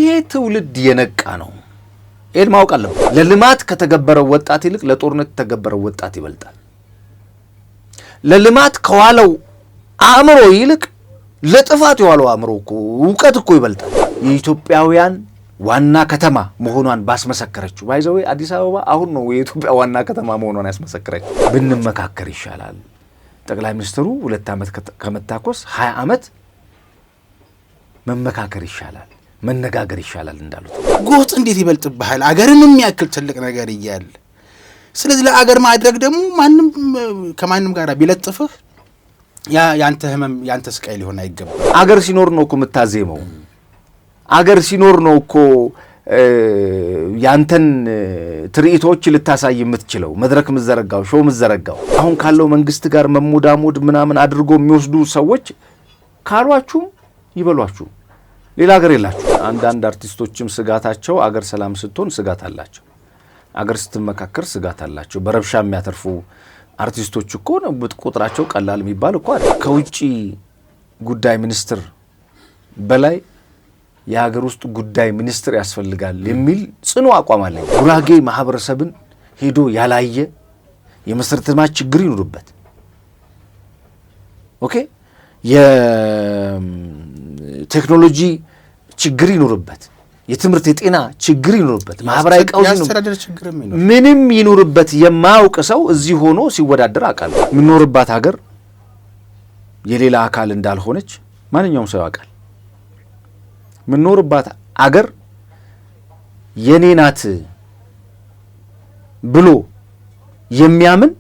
ይሄ ትውልድ የነቃ ነው። ኤድ ማወቅ አለበት። ለልማት ከተገበረው ወጣት ይልቅ ለጦርነት ተገበረው ወጣት ይበልጣል። ለልማት ከዋለው አእምሮ ይልቅ ለጥፋት የዋለው አእምሮ እኮ ዕውቀት እኮ ይበልጣል። የኢትዮጵያውያን ዋና ከተማ መሆኗን ባስመሰከረችው ባይዘው አዲስ አበባ አሁን ነው የኢትዮጵያ ዋና ከተማ መሆኗን ያስመሰከረችው። ብንመካከር ይሻላል። ጠቅላይ ሚኒስትሩ 2 ዓመት ከመታኮስ 20 ዓመት መመካከር ይሻላል፣ መነጋገር ይሻላል እንዳሉት። ጎጥ እንዴት ይበልጥብሃል አገርን የሚያክል ትልቅ ነገር ይያል። ስለዚህ ለአገር ማድረግ ደግሞ ማንም ከማንም ጋር ቢለጥፍህ ያንተ ህመም ያንተ ስቃይ ሊሆን አይገባም። አገር ሲኖር ነው እኮ የምታዜመው። አገር ሲኖር ነው እኮ ያንተን ትርኢቶች ልታሳይ የምትችለው፣ መድረክ ምዘረጋው፣ ሾው ምዘረጋው። አሁን ካለው መንግስት ጋር መሞዳሞድ ምናምን አድርጎ የሚወስዱ ሰዎች ካሏችሁ ይበሏችሁ፣ ሌላ ሀገር የላችሁ። አንዳንድ አርቲስቶችም ስጋታቸው አገር ሰላም ስትሆን ስጋት አላቸው፣ አገር ስትመካከር ስጋት አላቸው። በረብሻ የሚያተርፉ አርቲስቶች እኮ ነው ቁጥራቸው ቀላል የሚባል እኮ አይደል። ከውጪ ጉዳይ ሚኒስትር በላይ የሀገር ውስጥ ጉዳይ ሚኒስትር ያስፈልጋል የሚል ጽኑ አቋም አለኝ። ጉራጌ ማህበረሰብን ሄዶ ያላየ የመሰረተ ልማት ችግር ይኑርበት፣ ኦኬ፣ የቴክኖሎጂ ችግር ይኑርበት፣ የትምህርት የጤና ችግር ይኑርበት፣ ማህበራዊ ቀውስ ምንም ይኑርበት፣ የማያውቅ ሰው እዚህ ሆኖ ሲወዳደር አውቃለሁ። የምንኖርባት ሀገር የሌላ አካል እንዳልሆነች ማንኛውም ሰው ያውቃል። የምንኖርባት አገር የኔ ናት ብሎ የሚያምን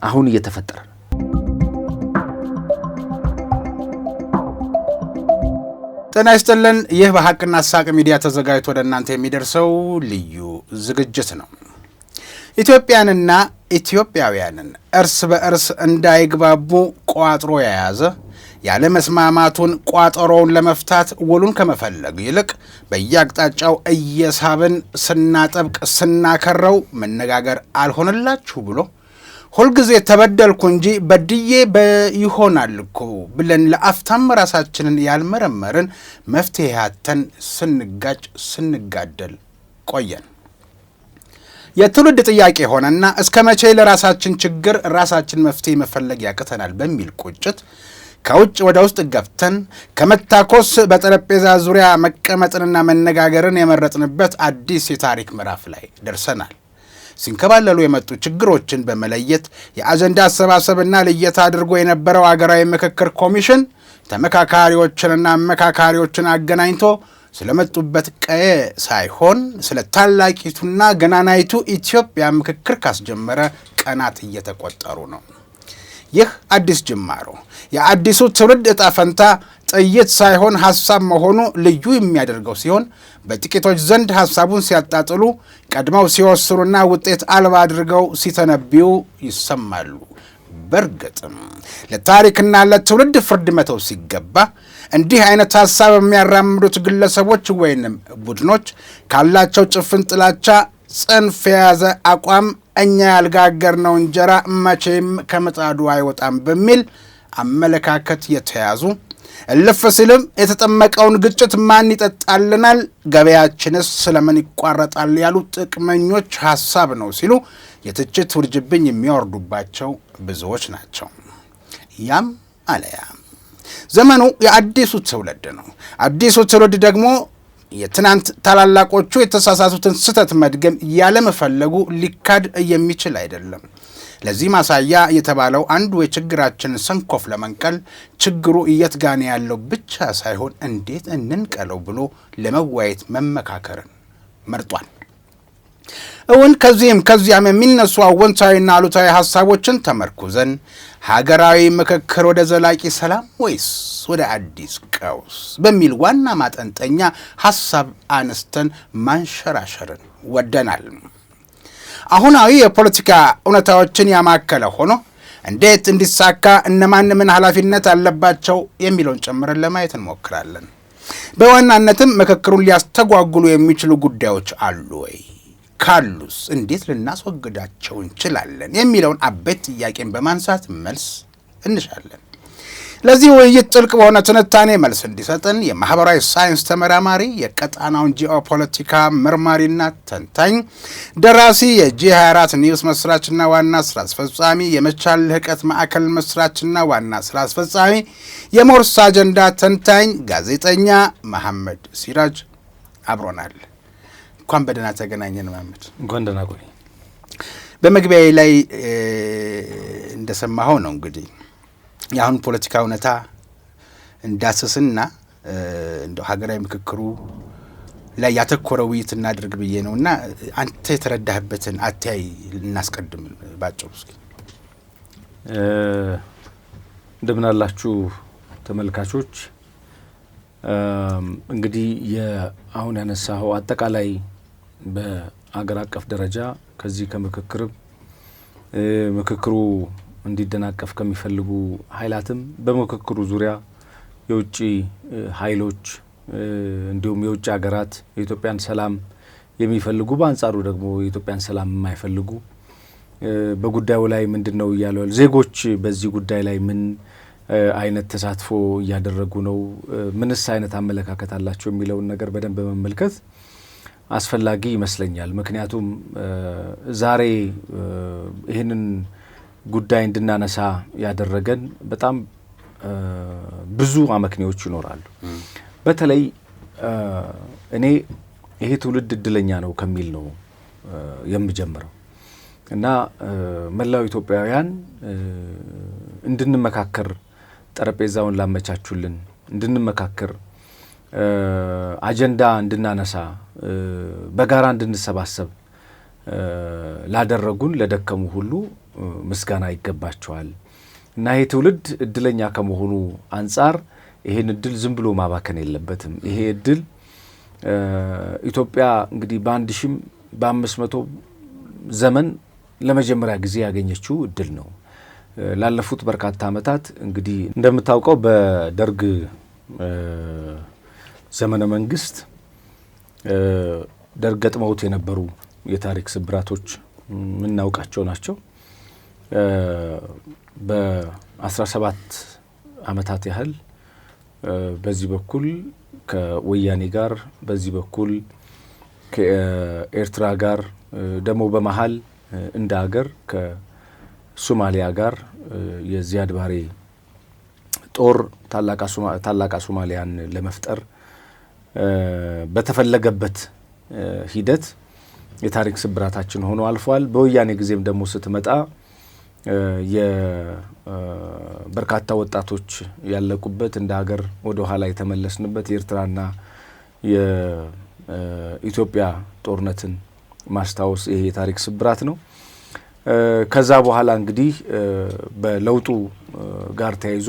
አሁን እየተፈጠረ ነው። ጤና ይስጥልን። ይህ በሐቅና ሳቅ ሚዲያ ተዘጋጅቶ ወደ እናንተ የሚደርሰው ልዩ ዝግጅት ነው። ኢትዮጵያንና ኢትዮጵያውያንን እርስ በእርስ እንዳይግባቡ ቋጥሮ የያዘ ያለ መስማማቱን ቋጠሮውን ለመፍታት ውሉን ከመፈለግ ይልቅ በየአቅጣጫው እየሳብን ስናጠብቅ ስናከረው መነጋገር አልሆነላችሁ ብሎ ሁልጊዜ ተበደልኩ እንጂ በድዬ ይሆናል እኮ ብለን ለአፍታም ራሳችንን ያልመረመርን መፍትሄ ያተን ስንጋጭ ስንጋደል ቆየን። የትውልድ ጥያቄ ሆነና እስከ መቼ ለራሳችን ችግር ራሳችን መፍትሄ መፈለግ ያቅተናል በሚል ቁጭት ከውጭ ወደ ውስጥ ገብተን ከመታኮስ በጠረጴዛ ዙሪያ መቀመጥንና መነጋገርን የመረጥንበት አዲስ የታሪክ ምዕራፍ ላይ ደርሰናል። ሲንከባለሉ የመጡ ችግሮችን በመለየት የአጀንዳ አሰባሰብና ልየታ አድርጎ የነበረው አገራዊ ምክክር ኮሚሽን ተመካካሪዎችንና አመካካሪዎችን አገናኝቶ ስለመጡበት ቀየ ሳይሆን ስለ ታላቂቱና ገናናይቱ ኢትዮጵያ ምክክር ካስጀመረ ቀናት እየተቆጠሩ ነው። ይህ አዲስ ጅማሮ የአዲሱ ትውልድ ዕጣ ፈንታ ጥይት ሳይሆን ሐሳብ መሆኑ ልዩ የሚያደርገው ሲሆን በጥቂቶች ዘንድ ሐሳቡን ሲያጣጥሉ ቀድመው ሲወስኑና ውጤት አልባ አድርገው ሲተነብዩ ይሰማሉ። በእርግጥም ለታሪክና ለትውልድ ፍርድ መተው ሲገባ እንዲህ አይነት ሐሳብ የሚያራምዱት ግለሰቦች ወይንም ቡድኖች ካላቸው ጭፍን ጥላቻ ጽንፍ የያዘ አቋም እኛ ያልጋገርነው እንጀራ መቼም ከምጣዱ አይወጣም በሚል አመለካከት የተያዙ እልፍ ሲልም የተጠመቀውን ግጭት ማን ይጠጣልናል፣ ገበያችንስ ስለምን ይቋረጣል ያሉ ጥቅመኞች ሐሳብ ነው ሲሉ የትችት ውርጅብኝ የሚያወርዱባቸው ብዙዎች ናቸው። ያም አለያም ዘመኑ የአዲሱ ትውልድ ነው። አዲሱ ትውልድ ደግሞ የትናንት ታላላቆቹ የተሳሳቱትን ስህተት መድገም ያለመፈለጉ ሊካድ የሚችል አይደለም። ለዚህ ማሳያ የተባለው አንዱ የችግራችንን ሰንኮፍ ለመንቀል ችግሩ የት ጋር ያለው ብቻ ሳይሆን እንዴት እንንቀለው ብሎ ለመዋየት መመካከርን መርጧል። እውን ከዚህም ከዚያም የሚነሱ አወንታዊና አሉታዊ ሐሳቦችን ተመርኩዘን ሀገራዊ ምክክር ወደ ዘላቂ ሰላም ወይስ ወደ አዲስ ቀውስ በሚል ዋና ማጠንጠኛ ሐሳብ አነስተን ማንሸራሸርን ወደናል። አሁናዊ የፖለቲካ እውነታዎችን ያማከለ ሆኖ እንዴት እንዲሳካ እነማን ምን ኃላፊነት አለባቸው የሚለውን ጨምረን ለማየት እንሞክራለን። በዋናነትም ምክክሩን ሊያስተጓጉሉ የሚችሉ ጉዳዮች አሉ ወይ? ካሉስ እንዴት ልናስወግዳቸው እንችላለን የሚለውን አበይት ጥያቄን በማንሳት መልስ እንሻለን። ለዚህ ውይይት ጥልቅ በሆነ ትንታኔ መልስ እንዲሰጥን የማህበራዊ ሳይንስ ተመራማሪ፣ የቀጣናውን ጂኦፖለቲካ መርማሪና ተንታኝ፣ ደራሲ፣ የጂ24 ኒውስ መስራችና ዋና ስራ አስፈጻሚ፣ የመቻል ልህቀት ማዕከል መስራችና ዋና ስራ አስፈጻሚ፣ የሞርስ አጀንዳ ተንታኝ ጋዜጠኛ መሐመድ ሲራጅ አብሮናል። እንኳን በደህና ተገናኘን መሐመድ። እንኳን ደህና ቆይ። በመግቢያዬ ላይ እንደሰማኸው ነው እንግዲህ የአሁን ፖለቲካ እውነታ እንዳስስና እንደው ሀገራዊ ምክክሩ ላይ ያተኮረ ውይይት እናድርግ ብዬ ነው እና አንተ የተረዳህበትን አተያይ ልናስቀድም ባጭሩ እስኪ። እንደምን አላችሁ ተመልካቾች። እንግዲህ አሁን ያነሳኸው አጠቃላይ በአገር አቀፍ ደረጃ ከዚህ ምክክሩ እንዲደናቀፍ ከሚፈልጉ ኃይላትም በምክክሩ ዙሪያ የውጭ ኃይሎች እንዲሁም የውጭ ሀገራት የኢትዮጵያን ሰላም የሚፈልጉ በአንጻሩ ደግሞ የኢትዮጵያን ሰላም የማይፈልጉ በጉዳዩ ላይ ምንድነው እያሉ ዜጎች በዚህ ጉዳይ ላይ ምን አይነት ተሳትፎ እያደረጉ ነው፣ ምንስ አይነት አመለካከት አላቸው የሚለውን ነገር በደንብ መመልከት አስፈላጊ ይመስለኛል። ምክንያቱም ዛሬ ይህንን ጉዳይ እንድናነሳ ያደረገን በጣም ብዙ አመክንዮች ይኖራሉ። በተለይ እኔ ይሄ ትውልድ እድለኛ ነው ከሚል ነው የምጀምረው እና መላው ኢትዮጵያውያን እንድንመካከር ጠረጴዛውን ላመቻቹልን፣ እንድንመካከር አጀንዳ እንድናነሳ፣ በጋራ እንድንሰባሰብ ላደረጉን ለደከሙ ሁሉ ምስጋና ይገባቸዋል እና ይሄ ትውልድ እድለኛ ከመሆኑ አንጻር ይሄን እድል ዝም ብሎ ማባከን የለበትም። ይሄ እድል ኢትዮጵያ እንግዲህ በ1500 ዘመን ለመጀመሪያ ጊዜ ያገኘችው እድል ነው። ላለፉት በርካታ ዓመታት እንግዲህ እንደምታውቀው በደርግ ዘመነ መንግስት ደርግ ገጥመውት የነበሩ የታሪክ ስብራቶች የምናውቃቸው ናቸው። በ17 ዓመታት ያህል በዚህ በኩል ከወያኔ ጋር፣ በዚህ በኩል ከኤርትራ ጋር፣ ደግሞ በመሀል እንደ ሀገር ከሶማሊያ ጋር የዚያድ ባሬ ጦር ታላቋ ሶማሊያን ለመፍጠር በተፈለገበት ሂደት የታሪክ ስብራታችን ሆኖ አልፏል። በወያኔ ጊዜም ደግሞ ስትመጣ የበርካታ ወጣቶች ያለቁበት እንደ ሀገር ወደ ኋላ የተመለስንበት የኤርትራና የኢትዮጵያ ጦርነትን ማስታወስ ይሄ የታሪክ ስብራት ነው። ከዛ በኋላ እንግዲህ በለውጡ ጋር ተያይዞ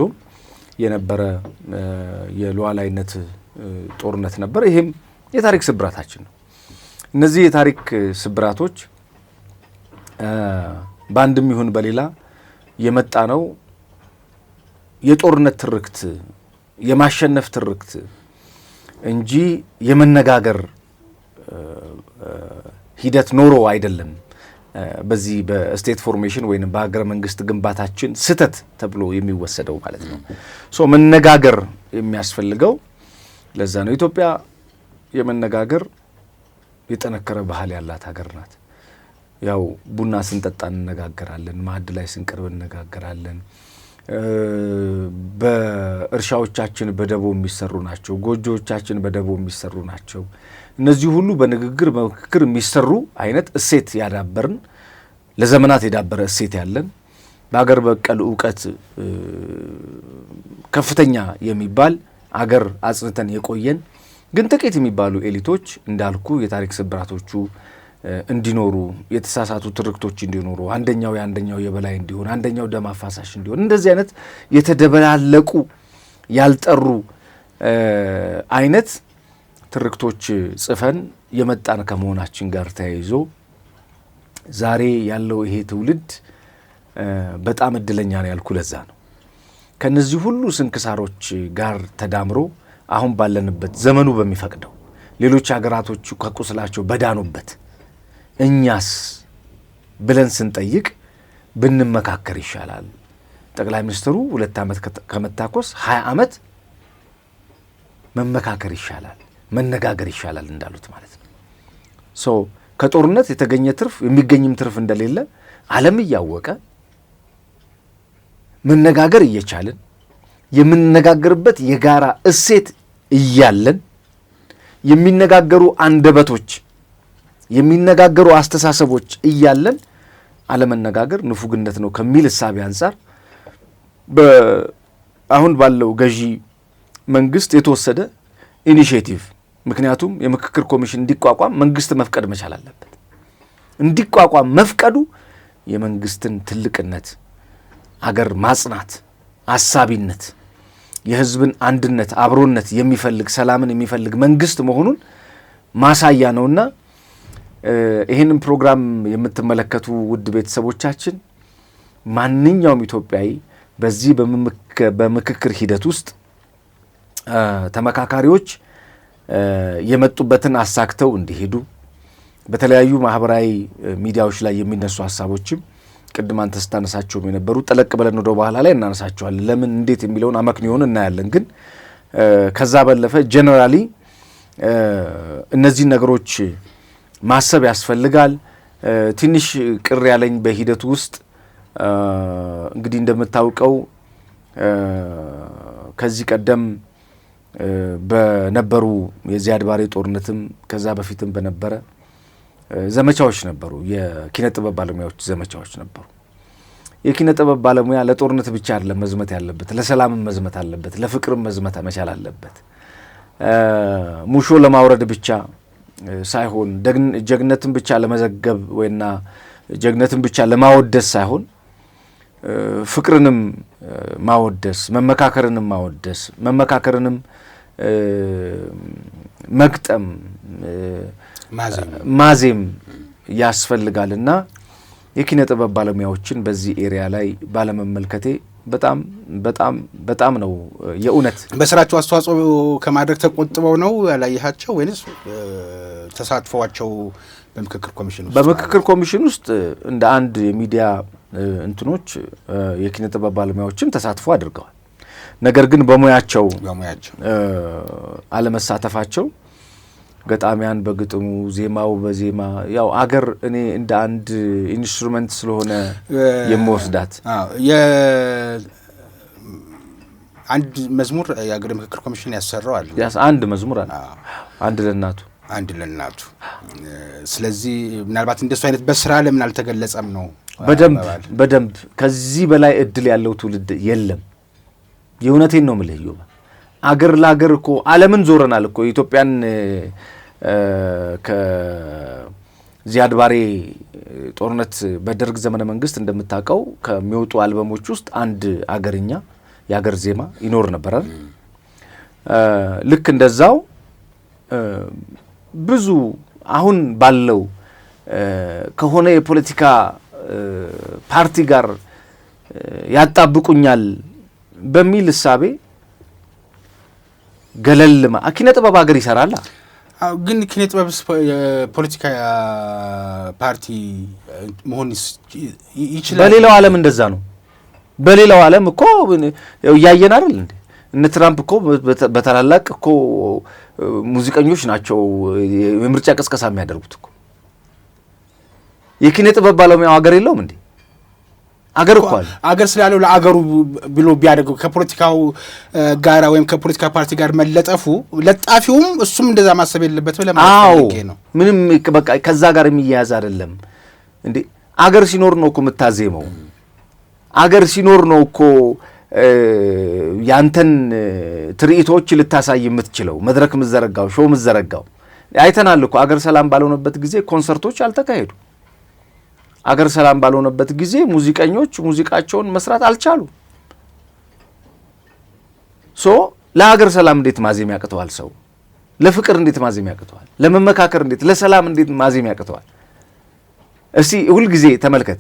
የነበረ የሉዓላዊነት ጦርነት ነበር። ይሄም የታሪክ ስብራታችን ነው። እነዚህ የታሪክ ስብራቶች በአንድም ይሁን በሌላ የመጣ ነው የጦርነት ትርክት፣ የማሸነፍ ትርክት እንጂ የመነጋገር ሂደት ኖሮ አይደለም። በዚህ በስቴት ፎርሜሽን ወይም በሀገረ መንግስት ግንባታችን ስህተት ተብሎ የሚወሰደው ማለት ነው። መነጋገር የሚያስፈልገው ለዛ ነው። ኢትዮጵያ የመነጋገር የጠነከረ ባህል ያላት ሀገር ናት። ያው ቡና ስንጠጣ እንነጋገራለን፣ ማዕድ ላይ ስንቀርብ እንነጋገራለን። በእርሻዎቻችን በደቦ የሚሰሩ ናቸው፣ ጎጆዎቻችን በደቦ የሚሰሩ ናቸው። እነዚህ ሁሉ በንግግር በምክክር የሚሰሩ አይነት እሴት ያዳበርን፣ ለዘመናት የዳበረ እሴት ያለን፣ በአገር በቀል እውቀት ከፍተኛ የሚባል አገር አጽንተን የቆየን ግን ጥቂት የሚባሉ ኤሊቶች እንዳልኩ የታሪክ ስብራቶቹ እንዲኖሩ፣ የተሳሳቱ ትርክቶች እንዲኖሩ፣ አንደኛው የአንደኛው የበላይ እንዲሆን፣ አንደኛው ደም አፋሳሽ እንዲሆን፣ እንደዚህ አይነት የተደበላለቁ ያልጠሩ አይነት ትርክቶች ጽፈን የመጣን ከመሆናችን ጋር ተያይዞ ዛሬ ያለው ይሄ ትውልድ በጣም እድለኛ ነው ያልኩ ለዛ ነው። ከነዚህ ሁሉ ስንክሳሮች ጋር ተዳምሮ አሁን ባለንበት ዘመኑ በሚፈቅደው ሌሎች ሀገራቶች ከቁስላቸው በዳኑበት እኛስ ብለን ስንጠይቅ ብንመካከር ይሻላል፣ ጠቅላይ ሚኒስትሩ 2 ዓመት ከመታኮስ 20 ዓመት መመካከር ይሻላል፣ መነጋገር ይሻላል እንዳሉት ማለት ነው። ሶ ከጦርነት የተገኘ ትርፍ የሚገኝም ትርፍ እንደሌለ ዓለም እያወቀ መነጋገር እየቻልን የምንነጋገርበት የጋራ እሴት እያለን የሚነጋገሩ አንደበቶች የሚነጋገሩ አስተሳሰቦች እያለን አለመነጋገር ንፉግነት ነው ከሚል እሳቤ አንጻር አሁን ባለው ገዢ መንግስት የተወሰደ ኢኒሼቲቭ። ምክንያቱም የምክክር ኮሚሽን እንዲቋቋም መንግስት መፍቀድ መቻል አለበት። እንዲቋቋም መፍቀዱ የመንግስትን ትልቅነት፣ አገር ማጽናት፣ አሳቢነት፣ የህዝብን አንድነት፣ አብሮነት የሚፈልግ ሰላምን የሚፈልግ መንግስት መሆኑን ማሳያ ነውና ይህንን ፕሮግራም የምትመለከቱ ውድ ቤተሰቦቻችን ማንኛውም ኢትዮጵያዊ በዚህ በምክክር ሂደት ውስጥ ተመካካሪዎች የመጡበትን አሳክተው እንዲሄዱ በተለያዩ ማህበራዊ ሚዲያዎች ላይ የሚነሱ ሀሳቦችም ቅድም አንተ ስታነሳቸውም የነበሩ ጠለቅ ብለን ወደ በኋላ ላይ እናነሳቸዋለን። ለምን እንዴት የሚለውን አመክንዮውን እናያለን። ግን ከዛ ባለፈ ጀነራሊ እነዚህ ነገሮች ማሰብ ያስፈልጋል። ትንሽ ቅር ያለኝ በሂደቱ ውስጥ እንግዲህ እንደምታውቀው ከዚህ ቀደም በነበሩ የዚያድ ባሬ ጦርነትም ከዛ በፊትም በነበረ ዘመቻዎች ነበሩ። የኪነ ጥበብ ባለሙያዎች ዘመቻዎች ነበሩ። የኪነ ጥበብ ባለሙያ ለጦርነት ብቻ አይደለም መዝመት ያለበት፣ ለሰላምም መዝመት አለበት፣ ለፍቅርም መዝመት መቻል አለበት። ሙሾ ለማውረድ ብቻ ሳይሆን ጀግነትን ብቻ ለመዘገብ ወይና ጀግነትን ብቻ ለማወደስ ሳይሆን ፍቅርንም ማወደስ፣ መመካከርንም ማወደስ፣ መመካከርንም መግጠም ማዜም ያስፈልጋልና የኪነ ጥበብ ባለሙያዎችን በዚህ ኤሪያ ላይ ባለመመልከቴ በጣም በጣም በጣም ነው የእውነት በስራቸው አስተዋጽኦ ከማድረግ ተቆጥበው ነው ያላየሃቸው ወይንስ ተሳትፈዋቸው በምክክር ኮሚሽን ውስጥ እንደ አንድ የሚዲያ እንትኖች የኪነ ጥበብ ባለሙያዎችን ተሳትፎ አድርገዋል። ነገር ግን በሙያቸው አለመሳተፋቸው ገጣሚያን በግጥሙ ዜማው በዜማ ያው አገር እኔ እንደ አንድ ኢንስትሩመንት ስለሆነ የምወስዳት አንድ መዝሙር የአገር ምክክር ኮሚሽን ያሰራው አለ። አንድ መዝሙር አለ፣ አንድ ለናቱ። ስለዚህ ምናልባት እንደሱ አይነት በስራ ለምን አልተገለጸም ነው? በደንብ ከዚህ በላይ እድል ያለው ትውልድ የለም። የእውነቴን ነው የምልህ ዮባ። አገር ለአገር እኮ ዓለምን ዞረናል እኮ ኢትዮጵያን ከዚያድ ባሬ ጦርነት በደርግ ዘመነ መንግስት እንደምታውቀው ከሚወጡ አልበሞች ውስጥ አንድ አገርኛ የአገር ዜማ ይኖር ነበር። ልክ እንደዛው ብዙ አሁን ባለው ከሆነ የፖለቲካ ፓርቲ ጋር ያጣብቁኛል በሚል እሳቤ ገለልማ ኪነ ጥበብ ሀገር ይሰራል። ግን ኪነ ጥበብ የፖለቲካ ፓርቲ መሆን ይችላል። በሌላው ዓለም እንደዛ ነው። በሌላው ዓለም እኮ ያየን አይደል እንዴ? እነ ትራምፕ እኮ በታላላቅ እኮ ሙዚቀኞች ናቸው የምርጫ ቅስቀሳ የሚያደርጉት እኮ። የኪነ ጥበብ ባለሙያው ሀገር የለውም እንዴ? አገር እኮ አለ። አገር ስላለው ለአገሩ ብሎ ቢያደርገው ከፖለቲካው ጋራ ወይም ከፖለቲካ ፓርቲ ጋር መለጠፉ ለጣፊውም እሱም እንደዛ ማሰብ የለበትም ለማለት ነው። ምንም በቃ ከዛ ጋር የሚያያዝ አይደለም እንዴ። አገር ሲኖር ነው እኮ የምታዜመው። አገር ሲኖር ነው እኮ ያንተን ትርኢቶች ልታሳይ የምትችለው፣ መድረክ የምትዘረጋው፣ ሾው የምትዘረጋው። አይተናል እኮ አገር ሰላም ባልሆነበት ጊዜ ኮንሰርቶች አልተካሄዱ። አገር ሰላም ባልሆነበት ጊዜ ሙዚቀኞች ሙዚቃቸውን መስራት አልቻሉ። ለሀገር ሰላም እንዴት ማዜም ያቅተዋል? ሰው ለፍቅር እንዴት ማዜም ያቅተዋል? ለመመካከር እንዴት፣ ለሰላም እንዴት ማዜም ያቅተዋል? እስቲ ሁልጊዜ ተመልከት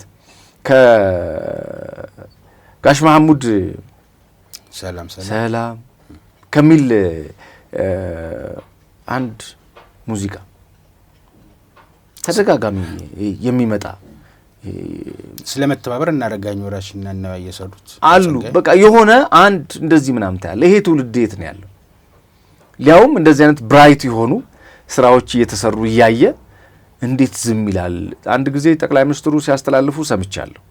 ከጋሽ መሐሙድ ሰላም ከሚል አንድ ሙዚቃ ተደጋጋሚ የሚመጣ ስለመተባበር እናረጋኝ ወራሽና ነው ያየሰሩት አሉ። በቃ የሆነ አንድ እንደዚህ ምናምን ታያለ። ይሄ ትውልድ የት ነው ያለው? ሊያውም እንደዚህ አይነት ብራይት የሆኑ ስራዎች እየተሰሩ እያየ እንዴት ዝም ይላል? አንድ ጊዜ ጠቅላይ ሚኒስትሩ ሲያስተላልፉ ሰምቻለሁ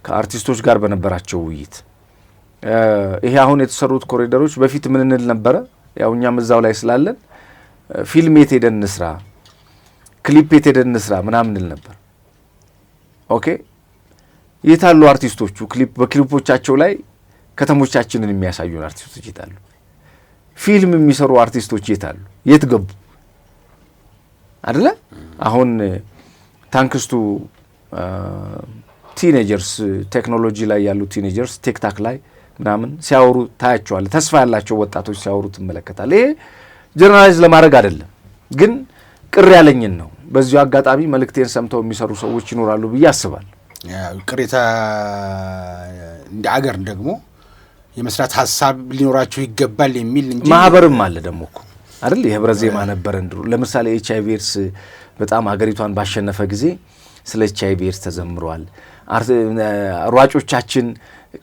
ከአርቲስቶች ጋር በነበራቸው ውይይት። ይሄ አሁን የተሰሩት ኮሪደሮች በፊት ምን እንል ነበረ? ያው እኛም እዛው ላይ ስላለን ፊልም የት ሄደን እንስራ፣ ክሊፕ የት ሄደን እንስራ ምናምን እንል ነበር። ኦኬ የታሉ አርቲስቶቹ? በክሊፖቻቸው ላይ ከተሞቻችንን የሚያሳዩን አርቲስቶች የታሉ? ፊልም የሚሰሩ አርቲስቶች የታሉ? የት ገቡ? አይደለ? አሁን ታንክስቱ ቲኔጀርስ ቴክኖሎጂ ላይ ያሉ ቲኔጀርስ ቲክታክ ላይ ምናምን ሲያወሩ ታያቸዋል። ተስፋ ያላቸው ወጣቶች ሲያወሩ ትመለከታል። ይሄ ጀነራላይዝ ለማድረግ አይደለም፣ ግን ቅር ያለኝን ነው። በዚሁ አጋጣሚ መልእክቴን ሰምተው የሚሰሩ ሰዎች ይኖራሉ ብዬ አስባለሁ። ቅሬታ እንደ አገር ደግሞ የመስራት ሀሳብ ሊኖራቸው ይገባል የሚል እንጂ ማህበርም አለ ደግሞ እኮ አይደል? የህብረ ዜማ ነበር እንድሩ። ለምሳሌ ኤችአይቪ ኤድስ በጣም ሀገሪቷን ባሸነፈ ጊዜ ስለ ኤችአይቪ ኤድስ ተዘምሯል። ሯጮቻችን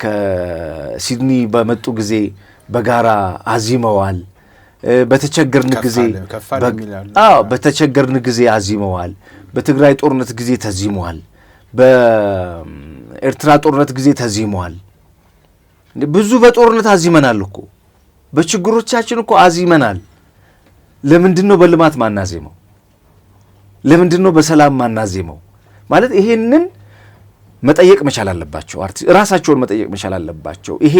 ከሲድኒ በመጡ ጊዜ በጋራ አዚመዋል። በተቸገርን ጊዜ አዚመዋል። በትግራይ ጦርነት ጊዜ ተዚመዋል። በኤርትራ ጦርነት ጊዜ ተዚመዋል። ብዙ በጦርነት አዚመናል እኮ፣ በችግሮቻችን እኮ አዚመናል። ለምንድን ነው በልማት ማናዜመው? ለምንድን ነው በሰላም ማናዜመው? ማለት ይሄንን መጠየቅ መቻል አለባቸው። ራሳቸውን መጠየቅ መቻል አለባቸው። ይሄ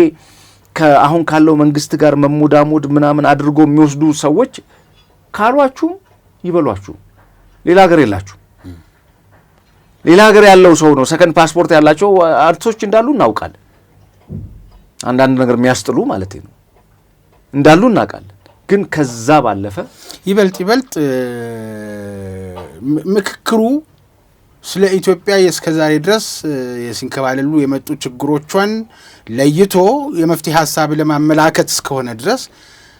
አሁን ካለው መንግስት ጋር መሞዳሞድ ምናምን አድርጎ የሚወስዱ ሰዎች ካሏችሁም ይበሏችሁ። ሌላ ሀገር የላችሁ። ሌላ ሀገር ያለው ሰው ነው ሰከንድ ፓስፖርት ያላቸው አርቲስቶች እንዳሉ እናውቃለን። አንዳንድ ነገር የሚያስጥሉ ማለት ነው እንዳሉ እናውቃለን። ግን ከዛ ባለፈ ይበልጥ ምክክሩ ስለ ኢትዮጵያ እስከዛሬ ድረስ የሲንከባለሉ የመጡ ችግሮቿን ለይቶ የመፍትሄ ሀሳብ ለማመላከት እስከሆነ ድረስ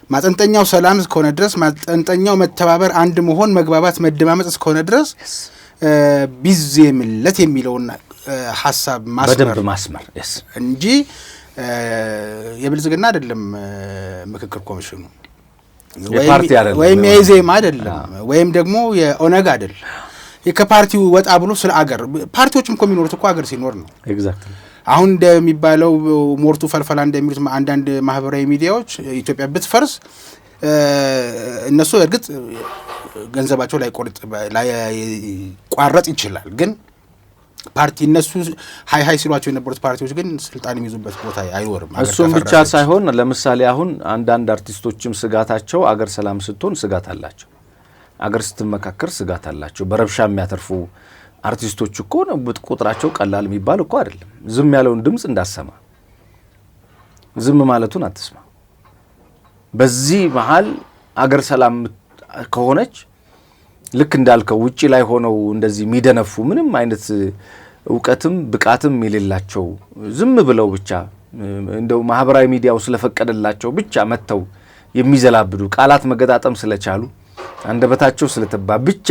ማጠንጠኛው ሰላም እስከሆነ ድረስ ማጠንጠኛው መተባበር፣ አንድ መሆን፣ መግባባት፣ መደማመጥ እስከሆነ ድረስ ቢዜምለት የሚለውን ሀሳብ ማስመር እንጂ የብልጽግና አይደለም ምክክር ኮሚሽኑ ወይም የኢዜማ አይደለም ወይም ደግሞ የኦነግ አይደለም። ከፓርቲው ወጣ ብሎ ስለ አገር ፓርቲዎችም እኮ የሚኖሩት እኮ አገር ሲኖር ነው። ኤግዛክትሊ አሁን እንደሚባለው ሞርቱ ፈልፈላ እንደሚሉት አንዳንድ ማህበራዊ ሚዲያዎች ኢትዮጵያ ብትፈርስ እነሱ እርግጥ ገንዘባቸው ላይ ቋረጥ ይችላል። ግን ፓርቲ እነሱ ሃይ ሲሏቸው የነበሩት ፓርቲዎች ግን ስልጣን የሚይዙበት ቦታ አይኖርም። እሱም ብቻ ሳይሆን ለምሳሌ አሁን አንዳንድ አርቲስቶችም ስጋታቸው አገር ሰላም ስትሆን ስጋት አላቸው። አገር ስትመካከር ስጋት አላቸው። በረብሻ የሚያተርፉ አርቲስቶች እኮ ቁጥራቸው ቀላል የሚባል እኮ አይደለም። ዝም ያለውን ድምፅ እንዳሰማ፣ ዝም ማለቱን አትስማ። በዚህ መሀል አገር ሰላም ከሆነች ልክ እንዳልከው ውጪ ላይ ሆነው እንደዚህ የሚደነፉ ምንም አይነት እውቀትም ብቃትም የሌላቸው ዝም ብለው ብቻ እንደው ማህበራዊ ሚዲያው ስለፈቀደላቸው ብቻ መተው የሚዘላብዱ ቃላት መገጣጠም ስለቻሉ አንደበታቸው ስለተባ ብቻ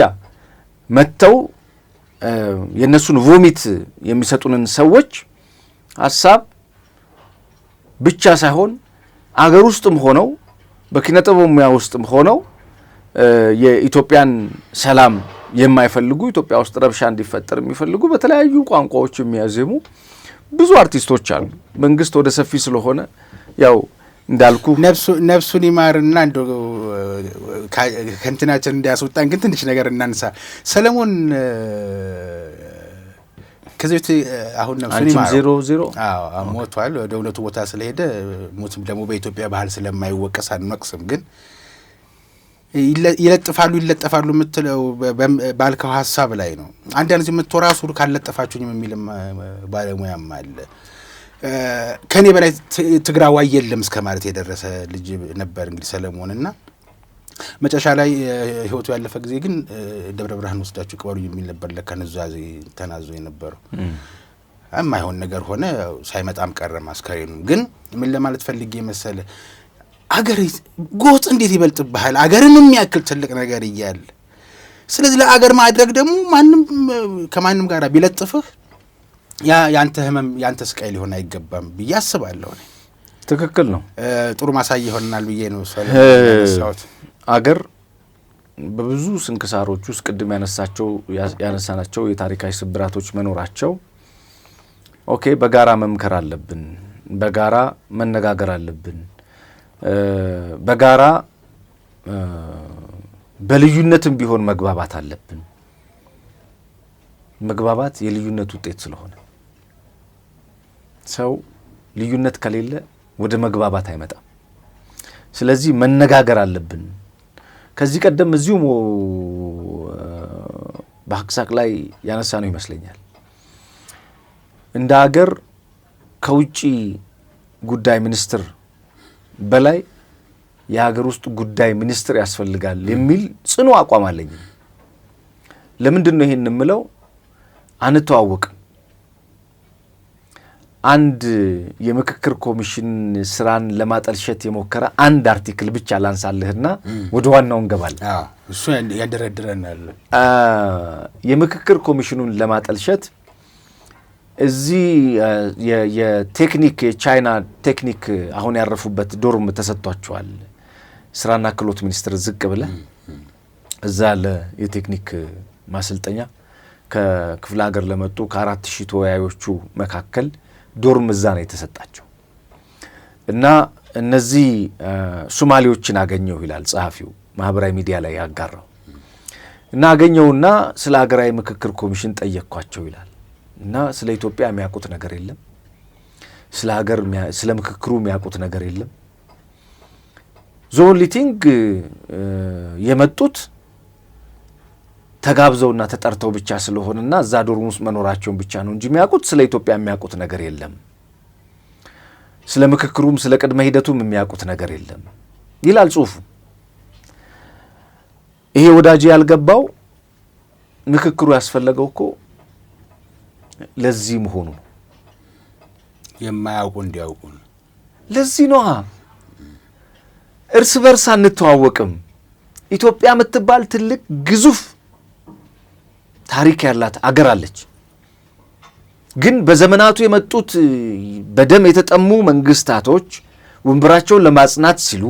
መተው የነሱን ቮሚት የሚሰጡንን ሰዎች ሐሳብ ብቻ ሳይሆን አገር ውስጥም ሆነው በኪነጥበብ ሙያ ውስጥም ሆነው የኢትዮጵያን ሰላም የማይፈልጉ ኢትዮጵያ ውስጥ ረብሻ እንዲፈጠር የሚፈልጉ በተለያዩ ቋንቋዎች የሚያዜሙ ብዙ አርቲስቶች አሉ። መንግስት ወደ ሰፊ ስለሆነ ያው እንዳልኩ ነፍሱን ይማርና እንደው ከእንትናችን እንዲያስወጣን ግን ትንሽ ነገር እናንሳ። ሰለሞን ከዚህ አሁን ነፍሱን ይማር 00 ሞቷል። ወደ እውነቱ ቦታ ስለሄደ ሞትም ደግሞ በኢትዮጵያ ባህል ስለማይወቀስ አንወቅስም። ግን ይለጥፋሉ የምትለው ባልከው ሀሳብ ላይ ነው። አንዳንድ ጊዜ የምትወራሱ ካልለጠፋችሁኝ የሚልም ባለሙያም አለ። ከኔ በላይ ትግራዋይ የለም እስከ ማለት የደረሰ ልጅ ነበር እንግዲህ ሰለሞንና መጨረሻ ላይ ህይወቱ ያለፈ ጊዜ ግን ደብረ ብርሃን ወስዳችሁ ቅበሩ የሚል ነበር። ለከነዛዚ ተናዞ የነበረው የማይሆን ነገር ሆነ። ሳይመጣም ቀረ ማስከሬኑ። ግን ምን ለማለት ፈልጌ መሰለ አገር ጎጥ እንዴት ይበልጥብሃል? አገርን የሚያክል ትልቅ ነገር እያለ ስለዚህ ለአገር ማድረግ ደግሞ ማንም ከማንም ጋር ቢለጥፍህ ያንተ ህመም ያንተ ስቃይ ሊሆን አይገባም ብዬ አስባለሁ። ትክክል ነው። ጥሩ ማሳያ ይሆናል ብዬ ነው ሰለሰውት አገር በብዙ ስንክሳሮች ውስጥ ቅድም ያነሳናቸው የታሪካዊ ስብራቶች መኖራቸው ኦኬ በጋራ መምከር አለብን፣ በጋራ መነጋገር አለብን፣ በጋራ በልዩነትም ቢሆን መግባባት አለብን። መግባባት የልዩነት ውጤት ስለሆነ ሰው ልዩነት ከሌለ ወደ መግባባት አይመጣም። ስለዚህ መነጋገር አለብን። ከዚህ ቀደም እዚሁ በሀቅሳቅ ላይ ያነሳ ነው ይመስለኛል። እንደ ሀገር ከውጭ ጉዳይ ሚኒስትር በላይ የሀገር ውስጥ ጉዳይ ሚኒስትር ያስፈልጋል የሚል ጽኑ አቋም አለኝ። ለምንድን ነው ይሄን የምለው? አንተዋወቅም። አንድ የምክክር ኮሚሽን ስራን ለማጠልሸት የሞከረ አንድ አርቲክል ብቻ ላንሳልህና ወደ ዋናው እንገባለን። እሱ ያደረድረናል። የምክክር ኮሚሽኑን ለማጠልሸት እዚህ የቴክኒክ የቻይና ቴክኒክ አሁን ያረፉበት ዶርም ተሰጥቷቸዋል። ስራና ክህሎት ሚኒስቴር ዝቅ ብለ እዛ የቴክኒክ ማሰልጠኛ ከክፍለ ሀገር ለመጡ ከ4000 ተወያዮቹ መካከል ዶርም እዛ ነው የተሰጣቸው እና እነዚህ ሶማሌዎችን አገኘው ይላል ጸሐፊው ማህበራዊ ሚዲያ ላይ ያጋራው እና አገኘውና ስለ ሀገራዊ ምክክር ኮሚሽን ጠየቅኳቸው ይላል እና ስለ ኢትዮጵያ የሚያውቁት ነገር የለም፣ ስለ ሀገር ስለ ምክክሩ የሚያውቁት ነገር የለም። ዞን ሊቲንግ የመጡት ተጋብዘውና ተጠርተው ብቻ ስለሆነና እዛ ዶርም ውስጥ መኖራቸውን ብቻ ነው እንጂ የሚያውቁት ስለ ኢትዮጵያ የሚያውቁት ነገር የለም፣ ስለ ምክክሩም ስለ ቅድመ ሂደቱም የሚያውቁት ነገር የለም ይላል ጽሁፉ። ይሄ ወዳጅ ያልገባው ምክክሩ ያስፈለገው እኮ ለዚህ መሆኑ ነው። የማያውቁ እንዲያውቁ ነው። ለዚህ ነው እርስ በርስ አንተዋወቅም። ኢትዮጵያ የምትባል ትልቅ ግዙፍ ታሪክ ያላት አገር አለች። ግን በዘመናቱ የመጡት በደም የተጠሙ መንግስታቶች ወንበራቸውን ለማጽናት ሲሉ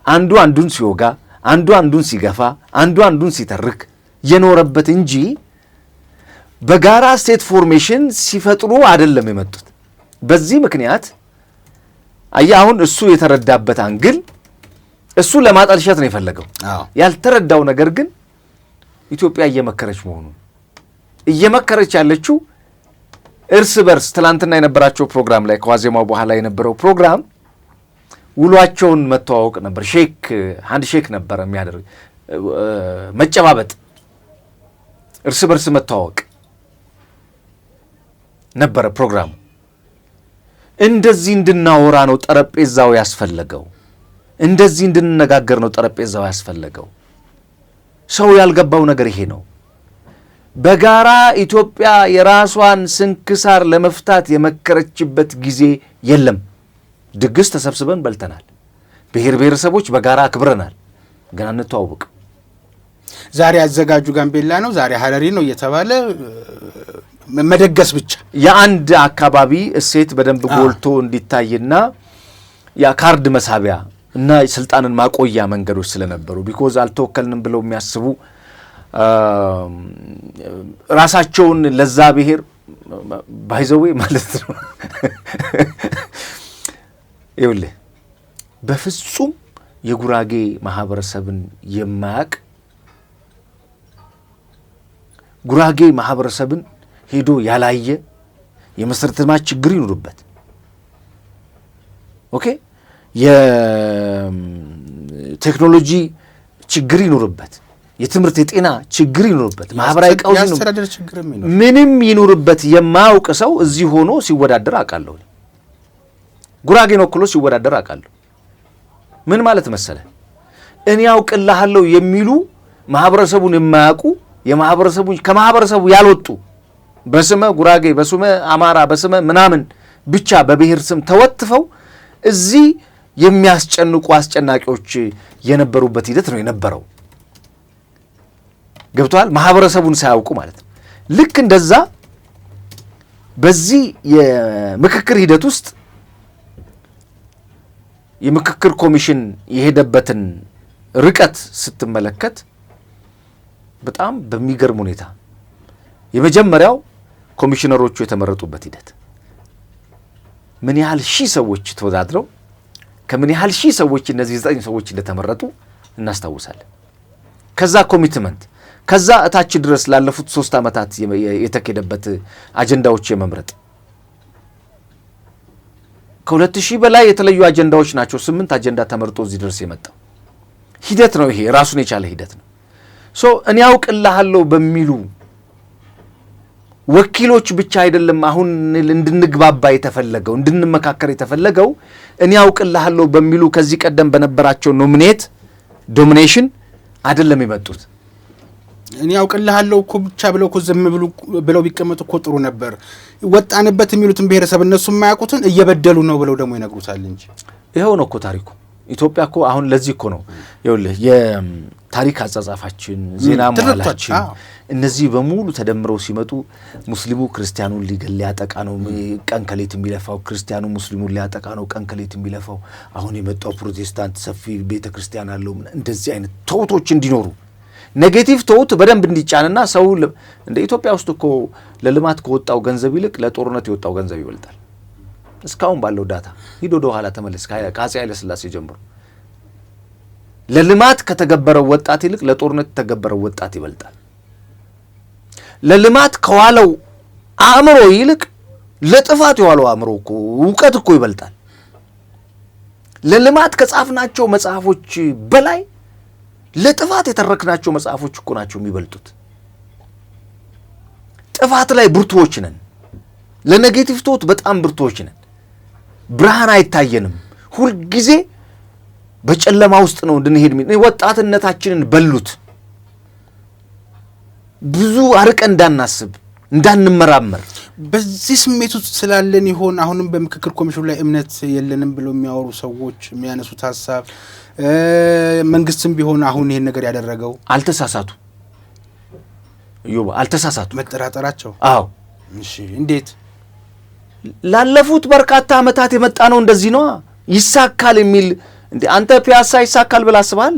አንዱ አንዱን ሲወጋ፣ አንዱ አንዱን ሲገፋ፣ አንዱ አንዱን ሲተርክ የኖረበት እንጂ በጋራ ስቴት ፎርሜሽን ሲፈጥሩ አይደለም የመጡት። በዚህ ምክንያት አሁን እሱ የተረዳበት አንግል እሱ ለማጠልሸት ነው የፈለገው። ያልተረዳው ነገር ግን ኢትዮጵያ እየመከረች መሆኑን እየመከረች ያለችው እርስ በርስ ትላንትና የነበራቸው ፕሮግራም ላይ ከዋዜማው በኋላ የነበረው ፕሮግራም ውሏቸውን መተዋወቅ ነበር። ሃንድ ሼክ ነበር የሚያደርግ መጨባበጥ፣ እርስ በርስ መተዋወቅ ነበረ ፕሮግራሙ። እንደዚህ እንድናወራ ነው ጠረጴዛው ያስፈለገው። እንደዚህ እንድንነጋገር ነው ጠረጴዛው ያስፈለገው። ሰው ያልገባው ነገር ይሄ ነው። በጋራ ኢትዮጵያ የራሷን ስንክሳር ለመፍታት የመከረችበት ጊዜ የለም። ድግስ ተሰብስበን በልተናል። ብሔር ብሔረሰቦች በጋራ አክብረናል። ግን አንተዋወቅም። ዛሬ አዘጋጁ ጋምቤላ ነው፣ ዛሬ ሀረሪ ነው እየተባለ መደገስ ብቻ የአንድ አካባቢ እሴት በደንብ ጎልቶ እንዲታይና ያ ካርድ መሳቢያ እና ስልጣንን ማቆያ መንገዶች ስለነበሩ ቢኮዝ አልተወከልንም ብለው የሚያስቡ ራሳቸውን ለዛ ብሔር ባይዘዌ ማለት ነው። ይኸውልህ በፍጹም የጉራጌ ማህበረሰብን የማያውቅ ጉራጌ ማህበረሰብን ሄዶ ያላየ የመሰረተ ልማት ችግር ይኖርበት፣ ኦኬ የቴክኖሎጂ ችግር ይኖርበት፣ የትምህርት የጤና ችግር ይኖርበት፣ ማህበራዊ ቀውስ ምንም ይኖርበት የማያውቅ ሰው እዚህ ሆኖ ሲወዳደር አውቃለሁ። ጉራጌን ወክሎ ሲወዳደር አውቃለሁ። ምን ማለት መሰለ? እኔ ያውቅልሃለሁ የሚሉ ማህበረሰቡን የማያውቁ ከማህበረሰቡ ያልወጡ በስመ ጉራጌ በስመ አማራ በስመ ምናምን ብቻ በብሔር ስም ተወትፈው እዚህ የሚያስጨንቁ አስጨናቂዎች የነበሩበት ሂደት ነው የነበረው። ገብቷል። ማህበረሰቡን ሳያውቁ ማለት ነው። ልክ እንደዛ በዚህ የምክክር ሂደት ውስጥ የምክክር ኮሚሽን የሄደበትን ርቀት ስትመለከት በጣም በሚገርም ሁኔታ የመጀመሪያው ኮሚሽነሮቹ የተመረጡበት ሂደት ምን ያህል ሺህ ሰዎች ተወዳድረው ከምን ያህል ሺህ ሰዎች እነዚህ 9 ሰዎች እንደተመረጡ እናስታውሳለን። ከዛ ኮሚትመንት ከዛ እታች ድረስ ላለፉት 3 ዓመታት የተከደበት አጀንዳዎች የመምረጥ ከ2000 በላይ የተለዩ አጀንዳዎች ናቸው። 8 አጀንዳ ተመርጦ እዚህ ድረስ የመጣው ሂደት ነው። ይሄ ራሱን የቻለ ሂደት ነው። እኔ ያውቅልሃለሁ በሚሉ ወኪሎች ብቻ አይደለም አሁን እንድንግባባ የተፈለገው እንድንመካከር የተፈለገው እኔ ያውቅልሃለሁ በሚሉ ከዚህ ቀደም በነበራቸው ዶሚኔሽን አይደለም የመጡት። እኔ ያውቅልሃለሁ እኮ ብቻ ብለው ዝም ብለው ቢቀመጡ እኮ ጥሩ ነበር። ወጣንበት የሚሉትን ብሔረሰብ እነሱ የማያውቁትን እየበደሉ ነው ብለው ደግሞ ይነግሩታል እንጂ ይሄው ነው እኮ ታሪኩ። ኢትዮጵያ እኮ አሁን ለዚህ እኮ ነው ይኸውልህ የታሪክ አጻጻፋችን ዜና መዋላችን እነዚህ በሙሉ ተደምረው ሲመጡ ሙስሊሙ ክርስቲያኑን ሊያጠቃ ነው ቀን ከሌት የሚለፋው፣ ክርስቲያኑ ሙስሊሙን ሊያጠቃ ነው ቀን ከሌት የሚለፋው፣ አሁን የመጣው ፕሮቴስታንት ሰፊ ቤተክርስቲያን አለው። እንደዚህ አይነት ተውቶች እንዲኖሩ ኔጌቲቭ ተውት በደንብ እንዲጫንና ሰው እንደ ኢትዮጵያ ውስጥ እኮ ለልማት ከወጣው ገንዘብ ይልቅ ለጦርነት የወጣው ገንዘብ ይበልጣል። እስካሁን ባለው ዳታ ሂዶ ወደ ኋላ ተመለስ ከአፄ ኃይለ ሥላሴ ጀምሮ ለልማት ከተገበረው ወጣት ይልቅ ለጦርነት የተገበረው ወጣት ይበልጣል። ለልማት ከዋለው አእምሮ ይልቅ ለጥፋት የዋለው አእምሮ እኮ እውቀት እኮ ይበልጣል። ለልማት ከጻፍናቸው መጽሐፎች በላይ ለጥፋት የተረክናቸው መጽሐፎች እኮ ናቸው የሚበልጡት። ጥፋት ላይ ብርቱዎች ነን፣ ለኔጌቲቭ ቶት በጣም ብርቱዎች ነን። ብርሃን አይታየንም። ሁል ጊዜ በጨለማ ውስጥ ነው እንድንሄድ። ወጣትነታችንን በሉት። ብዙ አርቀን እንዳናስብ እንዳንመራመር በዚህ ስሜት ውስጥ ስላለን ይሆን አሁንም በምክክር ኮሚሽኑ ላይ እምነት የለንም ብለው የሚያወሩ ሰዎች የሚያነሱት ሐሳብ መንግስትም ቢሆን አሁን ይሄን ነገር ያደረገው አልተሳሳቱ ዮባ አልተሳሳቱ መጠራጠራቸው። አዎ እሺ እንዴት ላለፉት በርካታ ዓመታት የመጣ ነው እንደዚህ ነው ይሳካል የሚል እንዴ አንተ ፒያሳ ይሳካል ብላ አስባል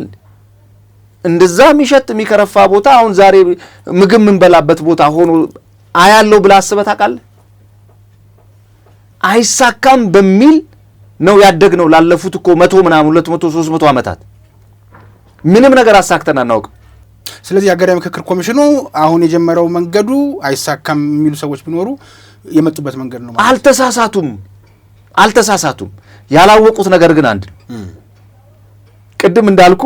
እንደዛ የሚሸት የሚከረፋ ቦታ አሁን ዛሬ ምግብ ምንበላበት ቦታ ሆኖ አያለው ብላ አስበህ ታውቃለህ? አይሳካም በሚል ነው ያደግነው ላለፉት እኮ 100 ምናምን 200 300 ዓመታት ምንም ነገር አሳክተን አናውቅም። ስለዚህ ሀገራዊ ምክክር ኮሚሽኑ አሁን የጀመረው መንገዱ አይሳካም የሚሉ ሰዎች ቢኖሩ የመጡበት መንገድ ነው ማለት አልተሳሳቱም። ያላወቁት ነገር ግን አንድ ነው። ቅድም እንዳልኩ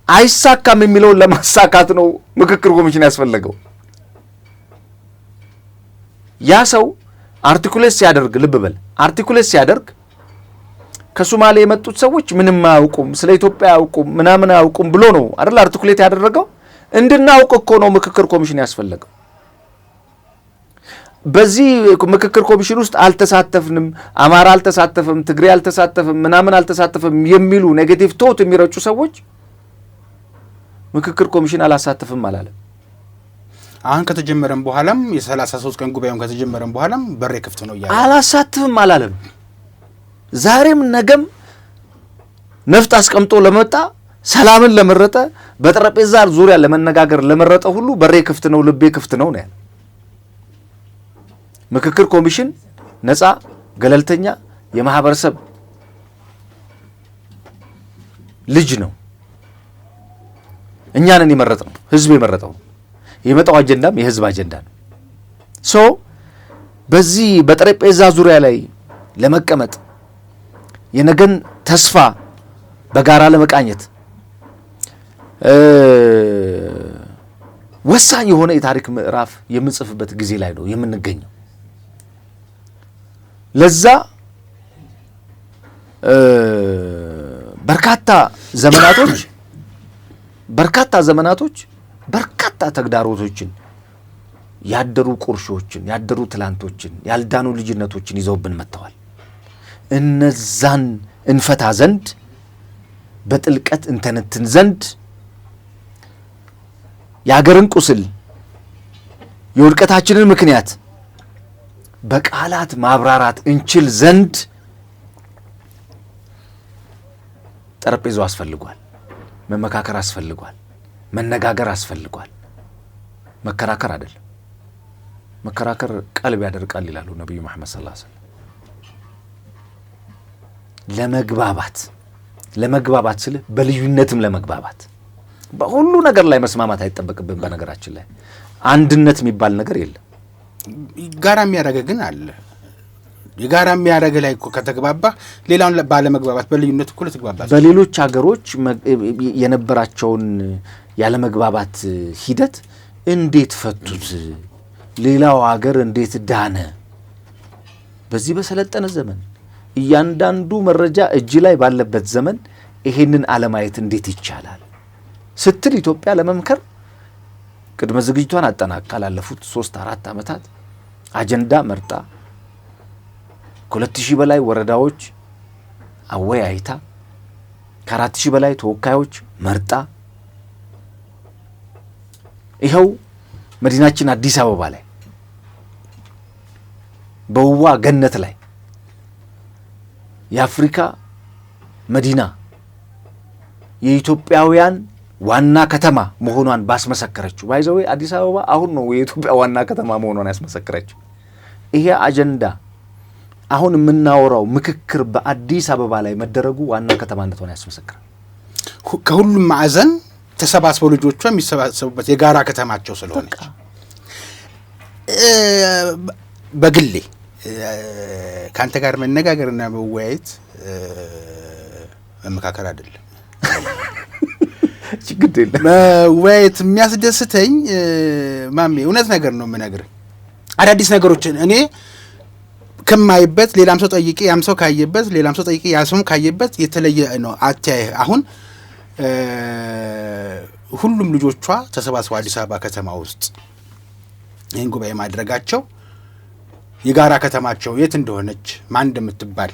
አይሳካም የሚለውን ለማሳካት ነው ምክክር ኮሚሽን ያስፈልገው። ያ ሰው አርቲኩሌት ሲያደርግ ልብ በል አርቲኩሌት ሲያደርግ ከሶማሌ የመጡት ሰዎች ምንም አያውቁም ስለ ኢትዮጵያ አያውቁም ምናምን አያውቁም ብሎ ነው አይደል አርቲኩሌት ያደረገው። እንድናውቅ እኮ ነው ምክክር ኮሚሽን ያስፈልገው። በዚህ ምክክር ኮሚሽን ውስጥ አልተሳተፍንም፣ አማራ አልተሳተፈም፣ ትግሬ አልተሳተፈም፣ ምናምን አልተሳተፈም የሚሉ ኔጌቲቭ ቶት የሚረጩ ሰዎች ምክክር ኮሚሽን አላሳተፍም አላለም። አሁን ከተጀመረም በኋላም የ33 ቀን ጉባኤውን ከተጀመረም በኋላም በሬ ክፍት ነው ያለው። አላሳተፍም አላለም። ዛሬም ነገም ነፍጥ አስቀምጦ ለመጣ ሰላምን ለመረጠ በጠረጴዛ ዙሪያ ለመነጋገር ለመረጠ ሁሉ በሬ ክፍት ነው ልቤ ክፍት ነው ያለው። ምክክር ኮሚሽን ነፃ ገለልተኛ የማህበረሰብ ልጅ ነው። እኛንን የመረጠው ህዝብ የመረጠው የመጣው አጀንዳም የህዝብ አጀንዳ ነው። በዚህ በጠረጴዛ ዙሪያ ላይ ለመቀመጥ የነገን ተስፋ በጋራ ለመቃኘት ወሳኝ የሆነ የታሪክ ምዕራፍ የምንጽፍበት ጊዜ ላይ ነው የምንገኘው። ለዛ በርካታ ዘመናቶች በርካታ ተግዳሮቶችን ያደሩ ቁርሾችን ያደሩ ትላንቶችን ያልዳኑ ልጅነቶችን ይዘውብን መጥተዋል። እነዛን እንፈታ ዘንድ በጥልቀት እንተነትን ዘንድ የሀገርን ቁስል የውድቀታችንን ምክንያት በቃላት ማብራራት እንችል ዘንድ ጠረጴዛው አስፈልጓል፣ መመካከር አስፈልጓል፣ መነጋገር አስፈልጓል። መከራከር አይደለም። መከራከር ቀልብ ያደርቃል ይላሉ ነብዩ መሐመድ ሰለላሁ ዐለይሂ ወሰለም። ለመግባባት ስለ በልዩነትም ለመግባባት በሁሉ ነገር ላይ መስማማት አይጠበቅብን። በነገራችን ላይ አንድነት የሚባል ነገር የለም። ጋራ የሚያደርግ ግን አለ። የጋራ የሚያደርግ ላይ እኮ ከተግባባ ሌላውን ባለመግባባት በልዩነት እኮ ልትግባባ። በሌሎች ሀገሮች የነበራቸውን ያለመግባባት ሂደት እንዴት ፈቱት? ሌላው ሀገር እንዴት ዳነ? በዚህ በሰለጠነ ዘመን እያንዳንዱ መረጃ እጅ ላይ ባለበት ዘመን ይሄንን አለማየት እንዴት ይቻላል ስትል ኢትዮጵያ ለመምከር ቅድመ ዝግጅቷን አጠናቃ ላለፉት 3-4 ዓመታት አጀንዳ መርጣ ከ2000 በላይ ወረዳዎች አወያይታ ከ4000 በላይ ተወካዮች መርጣ ይኸው መዲናችን አዲስ አበባ ላይ በውዋ ገነት ላይ የአፍሪካ መዲና የኢትዮጵያውያን ዋና ከተማ መሆኗን ባስመሰከረችው ባይዘው አዲስ አበባ አሁን ነው የኢትዮጵያ ዋና ከተማ መሆኗን ያስመሰከረችው። ይሄ አጀንዳ አሁን የምናወራው ምክክር በአዲስ አበባ ላይ መደረጉ ዋና ከተማነቷን ያስመሰክራል። ከሁሉም ማዕዘን ተሰባስበው ልጆቿ የሚሰባሰቡበት የጋራ ከተማቸው ስለሆነች በግሌ ካንተ ጋር መነጋገርና መወያየት መመካከር አይደለም። ችግር የለም። መወያየት የሚያስደስተኝ ማሜ እውነት ነገር ነው የምነግርህ። አዳዲስ ነገሮችን እኔ ከማይበት ሌላም ሰው ጠይቄ ያም ሰው ካየበት ሌላም ሰው ጠይቄ ያም ሰው ካየበት የተለየ ነው አትያይ። አሁን ሁሉም ልጆቿ ተሰባስበው አዲስ አበባ ከተማ ውስጥ ይህን ጉባኤ ማድረጋቸው የጋራ ከተማቸው የት እንደሆነች ማን እንደምትባል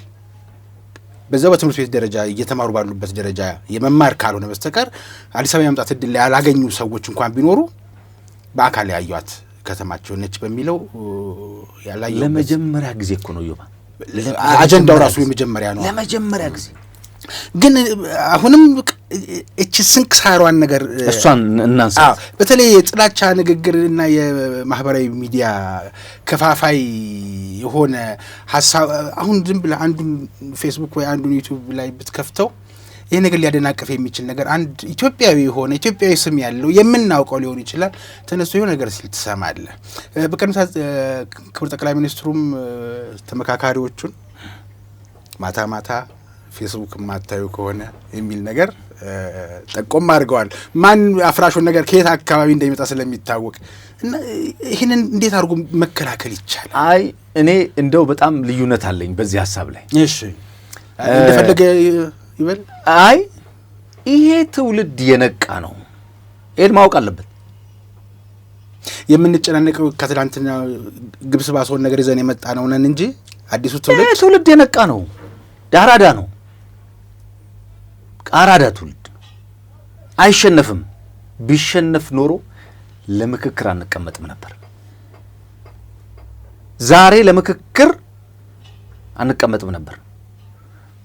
በዛው በትምህርት ቤት ደረጃ እየተማሩ ባሉበት ደረጃ የመማር ካልሆነ በስተቀር አዲስ አበባ የመምጣት እድል ያላገኙ ሰዎች እንኳን ቢኖሩ በአካል ያዩት ከተማቸው ነች በሚለው ያላየው ለመጀመሪያ ጊዜ እኮ ነው ዮባ አጀንዳው ራሱ የመጀመሪያ ነው። ለመጀመሪያ ጊዜ ግን አሁንም እቺ ስንክሳሯን ነገር እሷን እናንሳ። በተለይ የጥላቻ ንግግርና የማህበራዊ ሚዲያ ከፋፋይ የሆነ ሐሳብ አሁን ዝም ብለህ አንዱን ፌስቡክ ወይ አንዱን ዩቲዩብ ላይ ብትከፍተው ይሄ ነገር ሊያደናቅፍ የሚችል ነገር አንድ ኢትዮጵያዊ የሆነ ኢትዮጵያዊ ስም ያለው የምናውቀው ሊሆን ይችላል ተነስቶ የሆነ ነገር ሲል ትሰማለህ። በቀደም ሰዓት ክቡር ጠቅላይ ሚኒስትሩም ተመካካሪዎቹን ማታ ፌስቡክ ማታዩ ከሆነ የሚል ነገር ጠቆም አድርገዋል። ማን አፍራሹን ነገር ከየት አካባቢ እንደሚመጣ ስለሚታወቅ እና ይሄንን እንዴት አድርጎ መከላከል ይቻላል? አይ እኔ እንደው በጣም ልዩነት አለኝ በዚህ ሐሳብ ላይ። እሺ እንደፈለገ ይበል። አይ ይሄ ትውልድ የነቃ ነው። ይሄን ማወቅ አለበት። የምንጨናነቀው ከትላንትና ግብስ ባሰውን ነገር ይዘን የመጣ ነው ነን እንጂ አዲሱ ትውልድ የነቃ ነው። ዳራዳ ነው። አራዳ ትውልድ አይሸነፍም። ቢሸነፍ ኖሮ ለምክክር አንቀመጥም ነበር። ዛሬ ለምክክር አንቀመጥም ነበር።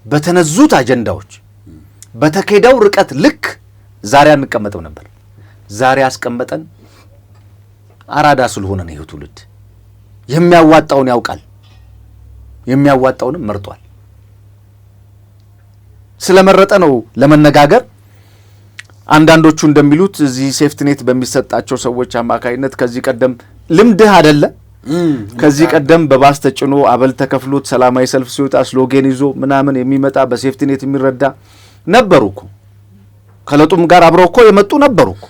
በተነዙት አጀንዳዎች በተከደው ርቀት ልክ ዛሬ አንቀመጥም ነበር። ዛሬ አስቀመጠን አራዳ ስለሆነ ነው። ይሄ ትውልድ የሚያዋጣውን ያውቃል፣ የሚያዋጣውንም መርጧል። ስለመረጠ ነው ለመነጋገር አንዳንዶቹ እንደሚሉት እዚህ ሴፍትኔት በሚሰጣቸው ሰዎች አማካይነት ከዚህ ቀደም ልምድህ አይደለ? ከዚህ ቀደም በባስ ተጭኖ አበል ተከፍሎት ሰላማዊ ሰልፍ ሲወጣ ስሎጌን ይዞ ምናምን የሚመጣ በሴፍትኔት የሚረዳ ነበሩ እኮ። ከለጡም ጋር አብረው እኮ የመጡ ነበሩ እኮ።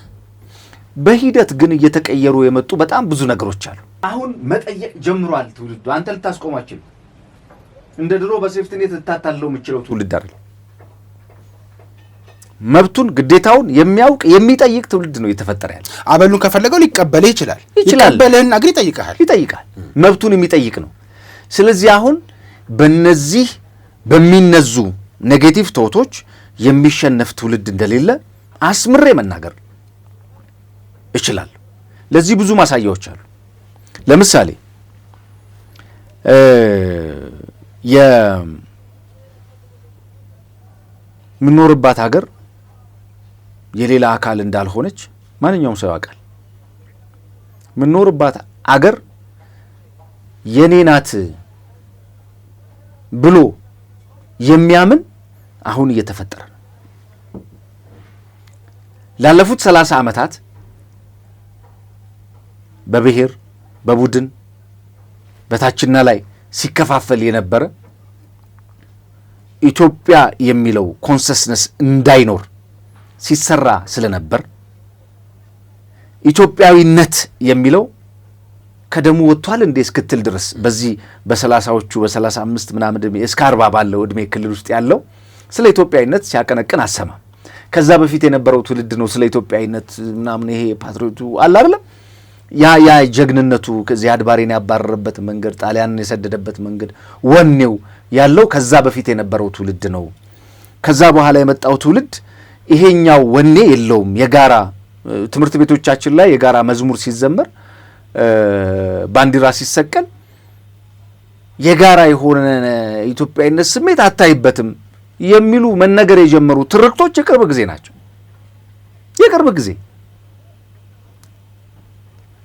በሂደት ግን እየተቀየሩ የመጡ በጣም ብዙ ነገሮች አሉ። አሁን መጠየቅ ጀምሯል ትውልዱ። አንተ ልታስቆማችሁ እንደ ድሮ በሴፍትኔት ልታታለው የምችለው ትውልድ አይደል። መብቱን ግዴታውን የሚያውቅ የሚጠይቅ ትውልድ ነው እየተፈጠረ ያለው። አበሉን ከፈለገው ሊቀበልህ ይችላል። ይቀበልህና ግን ይጠይቃል። መብቱን የሚጠይቅ ነው። ስለዚህ አሁን በእነዚህ በሚነዙ ኔጌቲቭ ቶቶች የሚሸነፍ ትውልድ እንደሌለ አስምሬ መናገር እችላለሁ። ለዚህ ብዙ ማሳያዎች አሉ። ለምሳሌ የምኖርባት ሀገር የሌላ አካል እንዳልሆነች ማንኛውም ሰው ያውቃል። የምኖርባት አገር የኔ ናት ብሎ የሚያምን አሁን እየተፈጠረ ነው። ላለፉት 30 ዓመታት በብሔር በቡድን በታችና ላይ ሲከፋፈል የነበረ ኢትዮጵያ የሚለው ኮንሰስነስ እንዳይኖር ሲሰራ ስለነበር ኢትዮጵያዊነት የሚለው ከደሙ ወጥቷል እንደ እስክትል ድረስ በዚህ በ30ዎቹ በ35 ምናምን እድሜ እስከ 40 ባለው እድሜ ክልል ውስጥ ያለው ስለ ኢትዮጵያዊነት ሲያቀነቅን አሰማ። ከዛ በፊት የነበረው ትውልድ ነው ስለ ኢትዮጵያዊነት ምናምን ይሄ ፓትሪዮቱ አለ አይደለም ያ ጀግንነቱ ከዚህ አድባሬን ያባረረበት መንገድ ጣሊያንን የሰደደበት መንገድ ወኔው ያለው ከዛ በፊት የነበረው ትውልድ ነው። ከዛ በኋላ የመጣው ትውልድ ይሄኛው ወኔ የለውም። የጋራ ትምህርት ቤቶቻችን ላይ የጋራ መዝሙር ሲዘመር ባንዲራ ሲሰቀል የጋራ የሆነ ኢትዮጵያዊነት ስሜት አታይበትም የሚሉ መነገር የጀመሩ ትርክቶች የቅርብ ጊዜ ናቸው። የቅርብ ጊዜ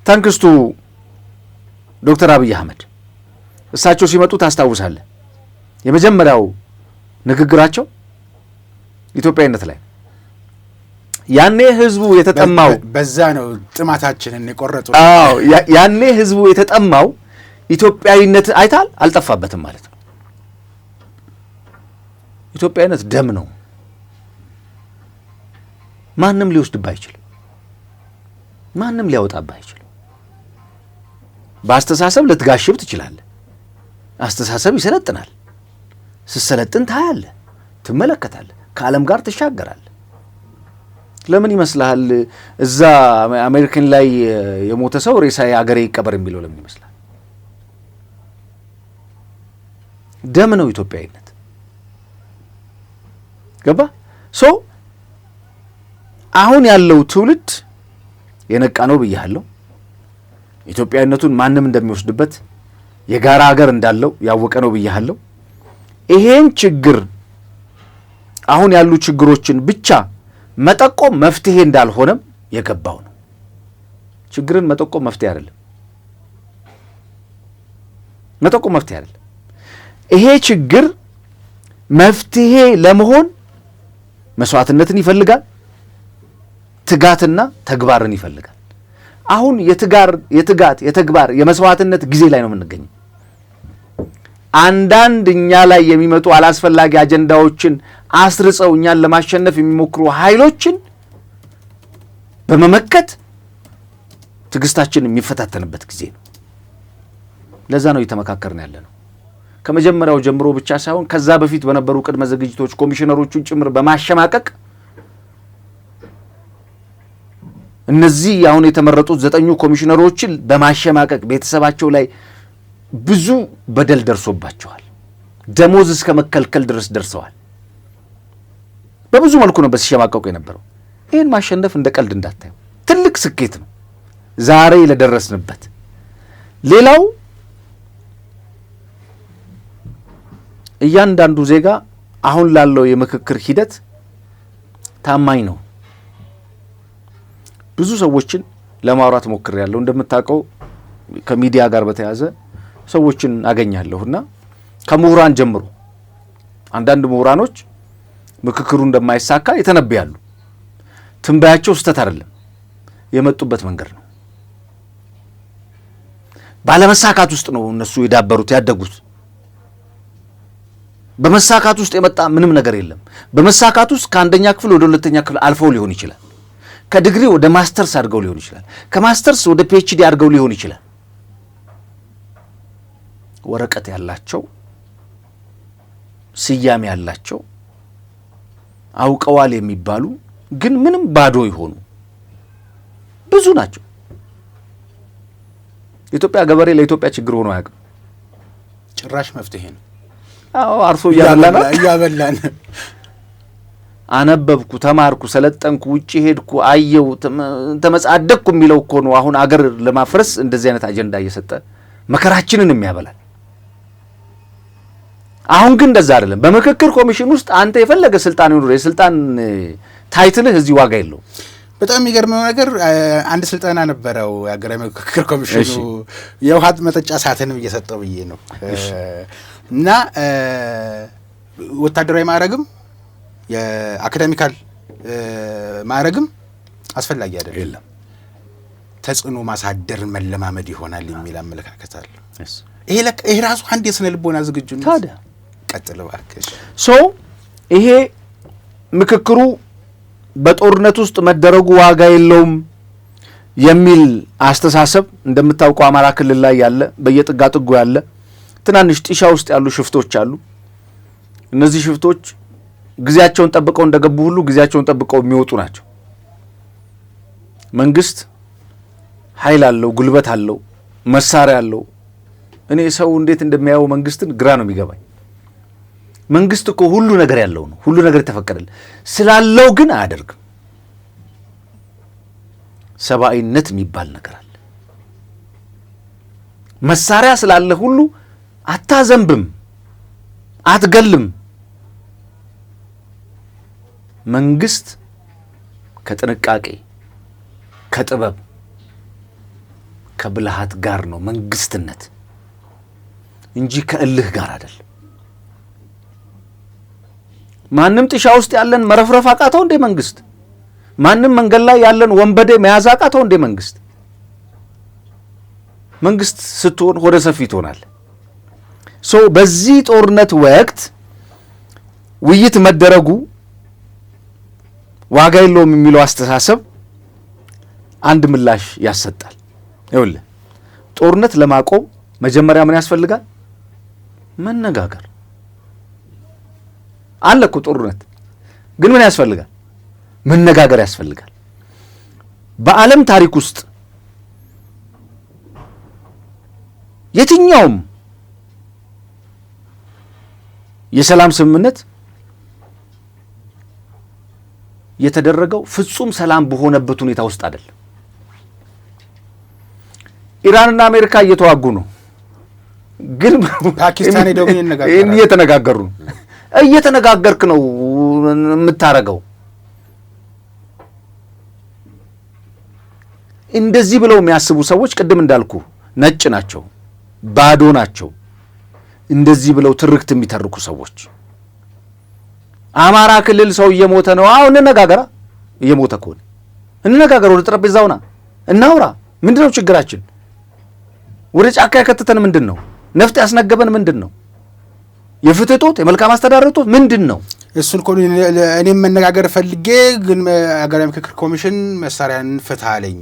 ታንክስቱ ዶክተር አብይ አህመድ እሳቸው ሲመጡ ታስታውሳለህ። የመጀመሪያው ንግግራቸው ኢትዮጵያዊነት ላይ ያኔ ህዝቡ የተጠማው በዛ ነው ጥማታችንን የቆረጡ። አዎ ያኔ ህዝቡ የተጠማው ኢትዮጵያዊነት አይታል አልጠፋበትም ማለት ነው። ኢትዮጵያዊነት ደም ነው። ማንም ሊወስድብህ አይችልም። ማንም ሊያወጣብህ አይችልም። በአስተሳሰብ ልትጋሽብ ትችላለህ። አስተሳሰብ ይሰለጥናል። ስትሰለጥን ታያለህ፣ ትመለከታለህ፣ ከዓለም ጋር ትሻገራለህ። ለምን ይመስልሃል እዛ አሜሪካን ላይ የሞተ ሰው ሬሳ አገሬ ይቀበር የሚለው ለምን ይመስልሃል? ደም ነው ኢትዮጵያዊነት። ገባ? አሁን ያለው ትውልድ የነቃ ነው ብያለሁ። ኢትዮጵያዊነቱን ማንም እንደሚወስድበት የጋራ ሀገር እንዳለው ያወቀ ነው ብያለሁ። ይሄን ችግር አሁን ያሉ ችግሮችን ብቻ መጠቆም መፍትሄ እንዳልሆነም የገባው ነው። ችግርን መጠቆም መፍትሄ አይደለም። መጠቆም መፍትሄ አይደለም። ይሄ ችግር መፍትሄ ለመሆን መስዋዕትነትን ይፈልጋል፣ ትጋትና ተግባርን ይፈልጋል። አሁን የትጋት የተግባር የመስዋዕትነት ጊዜ ላይ ነው የምንገኘው። አንዳንድ እኛ ላይ የሚመጡ አላስፈላጊ አጀንዳዎችን አስርጸው እኛን ለማሸነፍ የሚሞክሩ ኃይሎችን በመመከት ትዕግስታችን የሚፈታተንበት ጊዜ ነው። ለዛ ነው እየተመካከርን ያለ ነው። ከመጀመሪያው ጀምሮ ብቻ ሳይሆን ከዛ በፊት በነበሩ ቅድመ ዝግጅቶች ኮሚሽነሮቹን ጭምር በማሸማቀቅ እነዚህ አሁን የተመረጡት 9 ኮሚሽነሮችን በማሸማቀቅ ቤተሰባቸው ላይ ብዙ በደል ደርሶባቸዋል። ደሞዝ እስከ መከልከል ድረስ ደርሰዋል። በብዙ መልኩ ነው ሲሸማቀቁ የነበረው። ይህን ማሸነፍ እንደ ቀልድ እንዳታዩ፣ ትልቅ ስኬት ነው ዛሬ ለደረስንበት። ሌላው እያንዳንዱ ዜጋ አሁን ላለው የምክክር ሂደት ታማኝ ነው። ብዙ ሰዎችን ለማውራት ሞክሬያለሁ። እንደምታውቀው ከሚዲያ ጋር በተያያዘ ሰዎችን አገኛለሁና ከምሁራን ጀምሮ አንዳንድ ምሁራኖች ምክክሩ እንደማይሳካ የተነበያሉ። ትንበያቸው ስህተት አይደለም፣ የመጡበት መንገድ ነው። ባለመሳካት ውስጥ ነው እነሱ የዳበሩት ያደጉት። በመሳካት ውስጥ የመጣ ምንም ነገር የለም። በመሳካት ውስጥ ከአንደኛ ክፍል ወደ ሁለተኛ ክፍል አልፈው ሊሆን ይችላል። ከዲግሪ ወደ ማስተርስ አድርገው ሊሆን ይችላል። ከማስተርስ ወደ ፒኤችዲ አድርገው ሊሆን ይችላል። ወረቀት ያላቸው ስያሜ ያላቸው አውቀዋል የሚባሉ ግን ምንም ባዶ የሆኑ ብዙ ናቸው። የኢትዮጵያ ገበሬ ለኢትዮጵያ ችግር ሆኖ አያውቅም። ጭራሽ መፍትሄ ነው። አዎ አርሶ እያበላን አነበብኩ፣ ተማርኩ፣ ሰለጠንኩ፣ ውጪ ሄድኩ፣ አየው፣ ተመጻደቅኩ የሚለው እኮ ነው አሁን አገር ለማፍረስ እንደዚህ አይነት አጀንዳ እየሰጠ መከራችንን የሚያበላል። አሁን ግን እንደዛ አይደለም። በምክክር ኮሚሽን ውስጥ አንተ የፈለገ ስልጣን ይኑር፣ የስልጣን ታይትልህ እዚህ ዋጋ የለውም። በጣም የሚገርመው ነገር አንድ ስልጠና ነበረው የሀገራዊ ምክክር ኮሚሽኑ የውሃ መጠጫ ሰዓትንም እየሰጠው ብዬ ነው እና ወታደራዊ ማዕረግም የአካዳሚካል ማዕረግም አስፈላጊ አይደለም፣ ተጽዕኖ ማሳደር መለማመድ ይሆናል የሚል አመለካከት አለ። ይሄ ራሱ አንድ የስነ ልቦና ዝግጁነት። ታዲያ ቀጥል እባክህ። ይሄ ምክክሩ በጦርነት ውስጥ መደረጉ ዋጋ የለውም የሚል አስተሳሰብ እንደምታውቀው አማራ ክልል ላይ ያለ በየጥጋ ጥጉ ያለ ትናንሽ ጢሻ ውስጥ ያሉ ሽፍቶች አሉ። እነዚህ ሽፍቶች ጊዜያቸውን ጠብቀው እንደገቡ ሁሉ ጊዜያቸውን ጠብቀው የሚወጡ ናቸው። መንግስት ኃይል አለው፣ ጉልበት አለው፣ መሳሪያ አለው። እኔ ሰው እንዴት እንደሚያየው መንግስትን ግራ ነው የሚገባኝ። መንግስት እኮ ሁሉ ነገር ያለው ነው፣ ሁሉ ነገር የተፈቀደል ስላለው ግን አያደርግም። ሰብአዊነት የሚባል ነገር አለ። መሳሪያ ስላለ ሁሉ አታዘንብም፣ አትገልም። መንግስት ከጥንቃቄ ከጥበብ ከብልሃት ጋር ነው መንግስትነት እንጂ ከእልህ ጋር አይደል። ማንም ጥሻ ውስጥ ያለን መረፍረፍ አቃተው እንደ መንግስት? ማንም መንገድ ላይ ያለን ወንበዴ መያዝ አቃተው እንደ መንግስት? መንግስት ስትሆን ሆደ ሰፊ ትሆናል። በዚህ ጦርነት ወቅት ውይይት መደረጉ ዋጋ የለውም የሚለው አስተሳሰብ አንድ ምላሽ ያሰጣል። ይኸውልህ ጦርነት ለማቆም መጀመሪያ ምን ያስፈልጋል? መነጋገር አለ እኮ። ጦርነት ግን ምን ያስፈልጋል? መነጋገር ያስፈልጋል። በዓለም ታሪክ ውስጥ የትኛውም የሰላም ስምምነት የተደረገው ፍጹም ሰላም በሆነበት ሁኔታ ውስጥ አይደለም። ኢራንና አሜሪካ እየተዋጉ ነው፣ ግን ፓኪስታን ሄደው እየተነጋገሩ ነው። እየተነጋገርክ ነው የምታረገው። እንደዚህ ብለው የሚያስቡ ሰዎች ቅድም እንዳልኩ ነጭ ናቸው፣ ባዶ ናቸው። እንደዚህ ብለው ትርክት የሚተርኩ ሰዎች አማራ ክልል ሰው እየሞተ ነው። አሁን እንነጋገራ። እየሞተ ከሆነ እንነጋገር፣ ወደ ጠረጴዛውና እናውራ። ምንድነው ችግራችን? ወደ ጫካ ያከተተን ምንድን ነው? ነፍጥ ያስነገበን ምንድን ነው? የፍትህ ጦት፣ የመልካም አስተዳደር ጦት ምንድን ነው? እሱን እኮ እኔም መነጋገር ፈልጌ ግን ሀገራዊ ምክክር ኮሚሽን መሳሪያን ፍታ አለኝ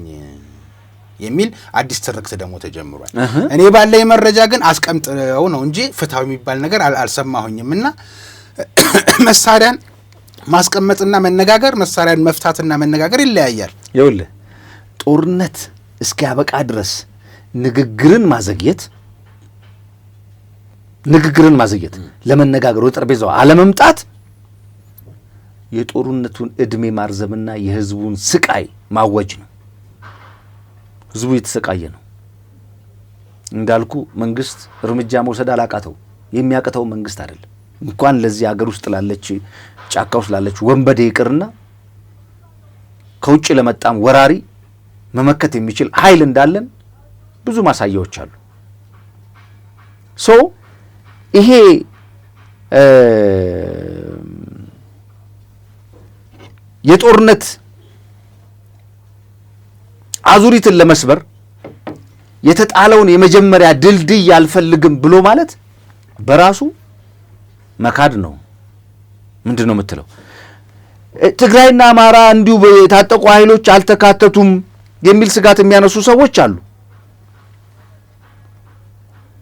የሚል አዲስ ትርክት ደግሞ ተጀምሯል። እኔ ባለኝ መረጃ ግን አስቀምጠው ነው እንጂ ፍታው የሚባል ነገር አልሰማሁኝም። እና መሳሪያን ማስቀመጥና መነጋገር፣ መሳሪያን መፍታትና መነጋገር ይለያያል። ይኸውልህ ጦርነት እስኪያበቃ ድረስ ንግግርን ማዘግየት ለመነጋገር ወደ ጠረጴዛው አለመምጣት የጦርነቱን እድሜ ማርዘምና የህዝቡን ስቃይ ማወጅ ነው። ህዝቡ የተሰቃየ ነው። እንዳልኩ መንግስት እርምጃ መውሰድ አላቃተው። የሚያቅተው መንግስት አይደለም። እንኳን ለዚህ ሀገር ውስጥ ላለች ጫካ ውስጥ ላለች ወንበዴ ይቅርና ከውጭ ለመጣም ወራሪ መመከት የሚችል ኃይል እንዳለን ብዙ ማሳያዎች አሉ። ይሄ የጦርነት አዙሪትን ለመስበር የተጣለውን የመጀመሪያ ድልድይ አልፈልግም ብሎ ማለት በራሱ መካድ ነው። ምንድነው የምትለው? ትግራይና አማራ እንዲሁ የታጠቁ ኃይሎች አልተካተቱም የሚል ስጋት የሚያነሱ ሰዎች አሉ።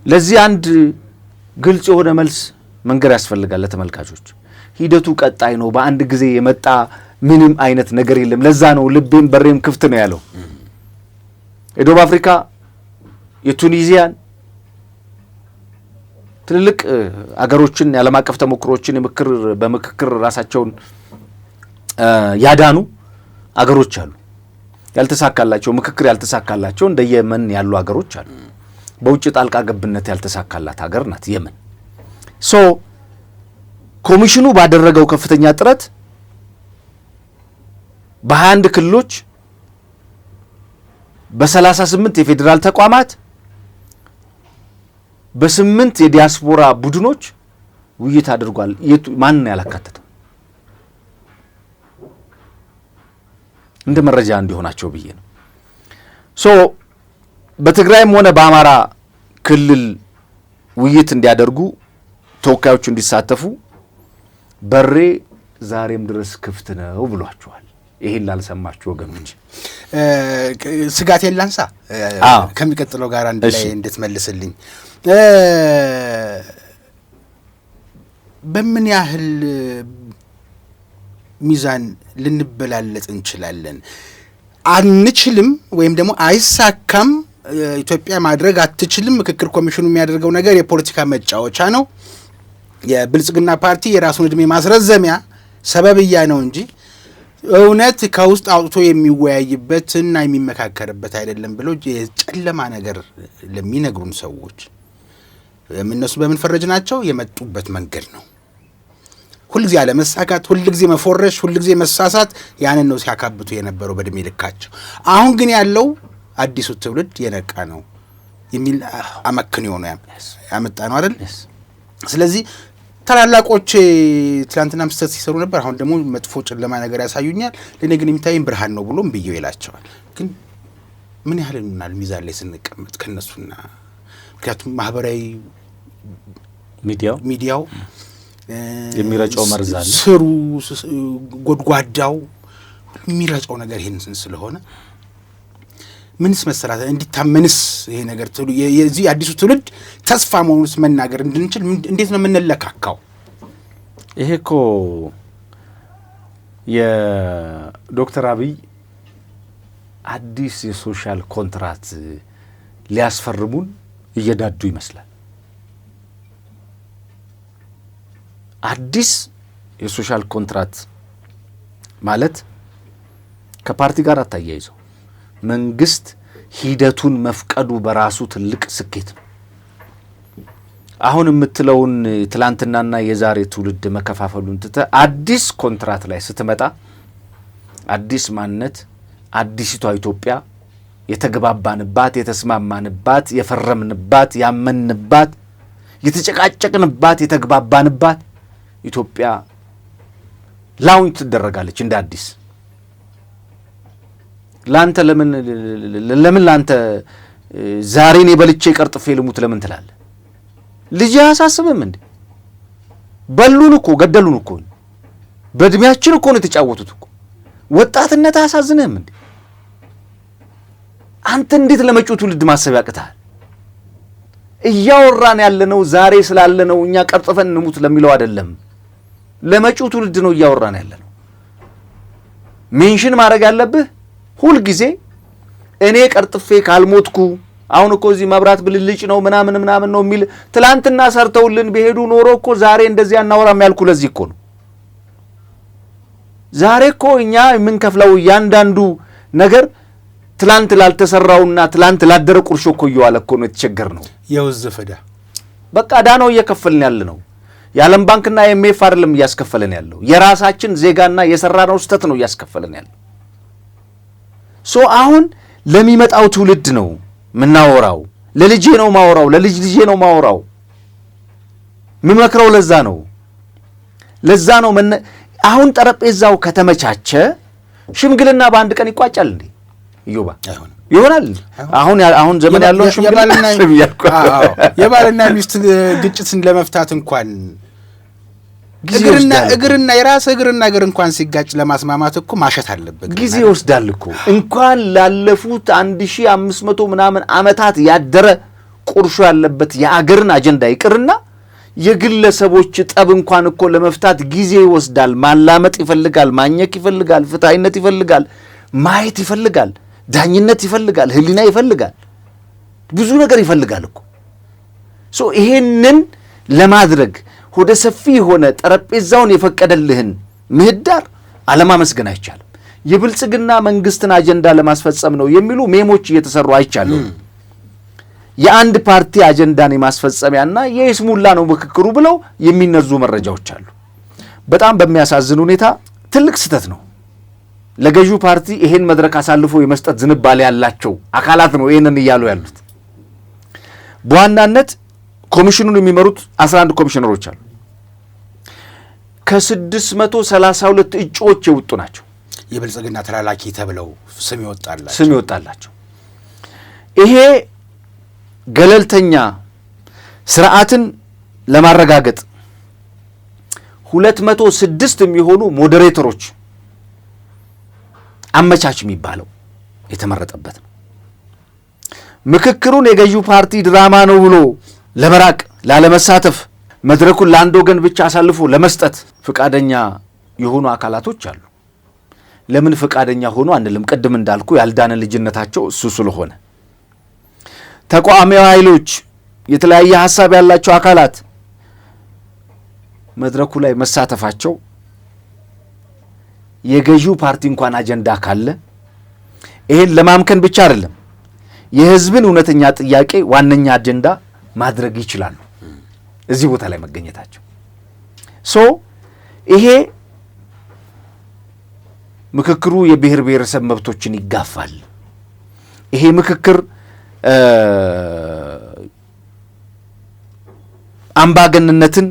ለዚህ አንድ ግልጽ የሆነ መልስ መንገር ያስፈልጋል ለተመልካቾች። ሂደቱ ቀጣይ ነው። በአንድ ጊዜ የመጣ ምንም አይነት ነገር የለም። ለዛ ነው ልቤም በሬም ክፍት ነው ያለው። የደቡብ አፍሪካ፣ የቱኒዚያን ትልልቅ አገሮችን የዓለም አቀፍ ተሞክሮችን በምክክር ራሳቸውን ያዳኑ አገሮች አሉ። ያልተሳካላቸው ምክክር ያልተሳካላቸው እንደ የመን ያሉ አገሮች አሉ። በውጭ ጣልቃ ገብነት ያልተሳካላት ሀገር ናት የመን። ሶ ኮሚሽኑ ባደረገው ከፍተኛ ጥረት በ21 ክልሎች በ38 የፌዴራል ተቋማት በ8 የዲያስፖራ ቡድኖች ውይይት አድርጓል። ማን ነው ያላካተተው? እንደ መረጃ እንዲሆናቸው ብዬ ነው። ሶ በትግራይም ሆነ በአማራ ክልል ውይይት እንዲያደርጉ ተወካዮቹ እንዲሳተፉ በሬ ዛሬም ድረስ ክፍት ነው ብሏቸዋል። ይሄን ላልሰማችሁ ወገኖች ስጋት የላንሳ ከሚቀጥለው ጋር አንድ ላይ እንድትመልስልኝ በምን ያህል ሚዛን ልንበላለጥ እንችላለን? አንችልም ወይም ደግሞ አይሳካም፣ ኢትዮጵያ ማድረግ አትችልም፣ ምክክር ኮሚሽኑ የሚያደርገው ነገር የፖለቲካ መጫወቻ ነው፣ የብልጽግና ፓርቲ የራሱን ዕድሜ ማስረዘሚያ ሰበብያ ነው እንጂ እውነት ከውስጥ አውጥቶ የሚወያይበትና የሚመካከርበት አይደለም ብሎ የጨለማ ነገር ለሚነግሩን ሰዎች እነሱ በምን ፈረጅ ናቸው? የመጡበት መንገድ ነው። ሁልጊዜ አለመሳካት፣ ሁልጊዜ መፎረሽ፣ ሁልጊዜ መሳሳት፣ ያንን ነው ሲያካብቱ የነበረው በእድሜ ልካቸው። አሁን ግን ያለው አዲሱ ትውልድ የነቃ ነው የሚል አመክንዮ ነው ያመጣ ነው አይደል? ስለዚህ ታላላቆች ትላንትና ምስተት ሲሰሩ ነበር፣ አሁን ደግሞ መጥፎ ጨለማ ነገር ያሳዩኛል፣ ለኔ ግን የሚታየኝ ብርሃን ነው ብሎም ብየው ይላቸዋል። ግን ምን ያህል እናል ሚዛን ላይ ስንቀመጥ ከነሱና ምክንያቱም ማህበራዊ ሚዲያው የሚረጨው መርዝ አለ፣ ስሩ ጎድጓዳው የሚረጨው ነገር ይሄን ስለሆነ ምንስ መሰራት እንዲታመንስ ይሄ ነገር የዚህ አዲሱ ትውልድ ተስፋ መሆኑስ መናገር እንድንችል እንዴት ነው የምንለካካው? ይሄ እኮ የዶክተር አብይ አዲስ የሶሻል ኮንትራት ሊያስፈርሙን እየዳዱ ይመስላል። አዲስ የሶሻል ኮንትራት ማለት ከፓርቲ ጋር አታያይዘው፣ መንግስት ሂደቱን መፍቀዱ በራሱ ትልቅ ስኬት ነው። አሁን የምትለውን ትላንትናና የዛሬ ትውልድ መከፋፈሉን ትተህ አዲስ ኮንትራት ላይ ስትመጣ አዲስ ማንነት፣ አዲሲቷ ኢትዮጵያ የተገባባንባት፣ የተስማማንባት፣ የፈረምንባት፣ ያመንባት፣ የተጨቃጨቅንባት፣ የተግባባንባት ኢትዮጵያ ላውንች ትደረጋለች እንደ አዲስ። ላንተ ለምን ላንተ ዛሬን የበልቼ ቀርጥፌ ልሙት ለምን ትላለህ? ልጅ አያሳስብም እንዴ? በሉን እኮ ገደሉን እኮ በእድሜያችን እኮ ነው የተጫወቱት እኮ። ወጣትነት አያሳዝንህም እንዴ? አንተ እንዴት ለመጪው ትውልድ ማሰብ ያቅታል? እያወራን ያለነው ዛሬ ስላለነው እኛ ቀርጥፈን እንሙት ለሚለው አይደለም፣ ለመጪው ትውልድ ነው እያወራን ያለነው። ሜንሽን ማድረግ ያለብህ ሁል ጊዜ እኔ ቀርጥፌ ካልሞትኩ አሁን እኮ እዚህ መብራት ብልልጭ ነው ምናምን ነው የሚል ትላንትና ሰርተውልን ቢሄዱ ኖሮ እኮ ዛሬ እንደዚህ አናወራም ያልኩ ለዚህ እኮ ነው። ዛሬ እኮ እኛ የምንከፍለው እያንዳንዱ ነገር ትላንት ላልተሰራውና ትላንት ላደረ ቁርሾ እኮ እየዋለ እኮ ነው የተቸገር ነው። የውዝፈዳ በቃ ዳነው እየከፈልን ያለ ነው። የዓለም ባንክና የኤምኤፍ አይደለም እያስከፈለን ያለው፣ የራሳችን ዜጋና የሰራነው ስተት ነው እያስከፈለን ያለው። ሶ አሁን ለሚመጣው ትውልድ ነው ምናወራው፣ ለልጄ ነው ማወራው፣ ለልጅ ልጄ ነው ማወራው፣ ምመክረው ለዛ ነው አሁን ጠረጴዛው ከተመቻቸ ሽምግልና በአንድ ቀን ይቋጫል እንዴ? ይዮባ ይሆናል። አሁን ዘመን ያለው ሽምግልና የባልና ሚስት ግጭትን ለመፍታት እንኳን እግርና የራስ እግርና እግር እንኳን ሲጋጭ ለማስማማት እኮ ማሸት አለበት፣ ጊዜ ይወስዳል እኮ። እንኳን ላለፉት 1500 ምናምን ዓመታት ያደረ ቁርሾ ያለበት የአገርን አጀንዳ ይቅርና የግለሰቦች ጠብ እንኳን እኮ ለመፍታት ጊዜ ይወስዳል። ማላመጥ ይፈልጋል፣ ማኘክ ይፈልጋል፣ ፍትሃይነት ይፈልጋል፣ ማየት ይፈልጋል፣ ዳኝነት ይፈልጋል፣ ህሊና ይፈልጋል፣ ብዙ ነገር ይፈልጋል እኮ። ሶ ይሄንን ለማድረግ ወደ ሰፊ የሆነ ጠረጴዛውን የፈቀደልህን ምህዳር አለማመስገን አይቻልም። የብልጽግና መንግስትን አጀንዳ ለማስፈጸም ነው የሚሉ ሜሞች እየተሰሩ አይቻለሁ። የአንድ ፓርቲ አጀንዳን የማስፈጸሚያና የይስሙላ ነው ምክክሩ ብለው የሚነዙ መረጃዎች አሉ። በጣም በሚያሳዝን ሁኔታ ትልቅ ስህተት ነው። ለገዢው ፓርቲ ይሄን መድረክ አሳልፎ የመስጠት ዝንባሌ ያላቸው አካላት ነው ይሄንን እያሉ ያሉት። በዋናነት ኮሚሽኑን የሚመሩት 11 ኮሚሽነሮች አሉ። ከ632 እጩዎች የወጡ ናቸው። የብልጽግና ተላላኪ ተብለው ስም ይወጣላቸው። ይሄ ገለልተኛ ስርዓትን ለማረጋገጥ 206 የሚሆኑ ሞዴሬተሮች አመቻች የሚባለው የተመረጠበት ነው። ምክክሩን የገዢው ፓርቲ ድራማ ነው ብሎ ለመራቅ ላለመሳተፍ መድረኩን ለአንድ ወገን ብቻ አሳልፎ ለመስጠት ፍቃደኛ የሆኑ አካላቶች አሉ። ለምን ፍቃደኛ ሆኖ አንልም? ቅድም እንዳልኩ ያልዳነ ልጅነታቸው እሱ ስለሆነ ተቋሚ ኃይሎች፣ የተለያየ ሐሳብ ያላቸው አካላት መድረኩ ላይ መሳተፋቸው የገዢው ፓርቲ እንኳን አጀንዳ ካለ ይሄን ለማምከን ብቻ አይደለም፣ የህዝብን እውነተኛ ጥያቄ ዋነኛ አጀንዳ ማድረግ ይችላሉ። እዚህ ቦታ ላይ መገኘታቸው ይሄ ምክክሩ የብሔር ብሔረሰብ መብቶችን ይጋፋል። ይሄ ምክክር አምባገነንነትን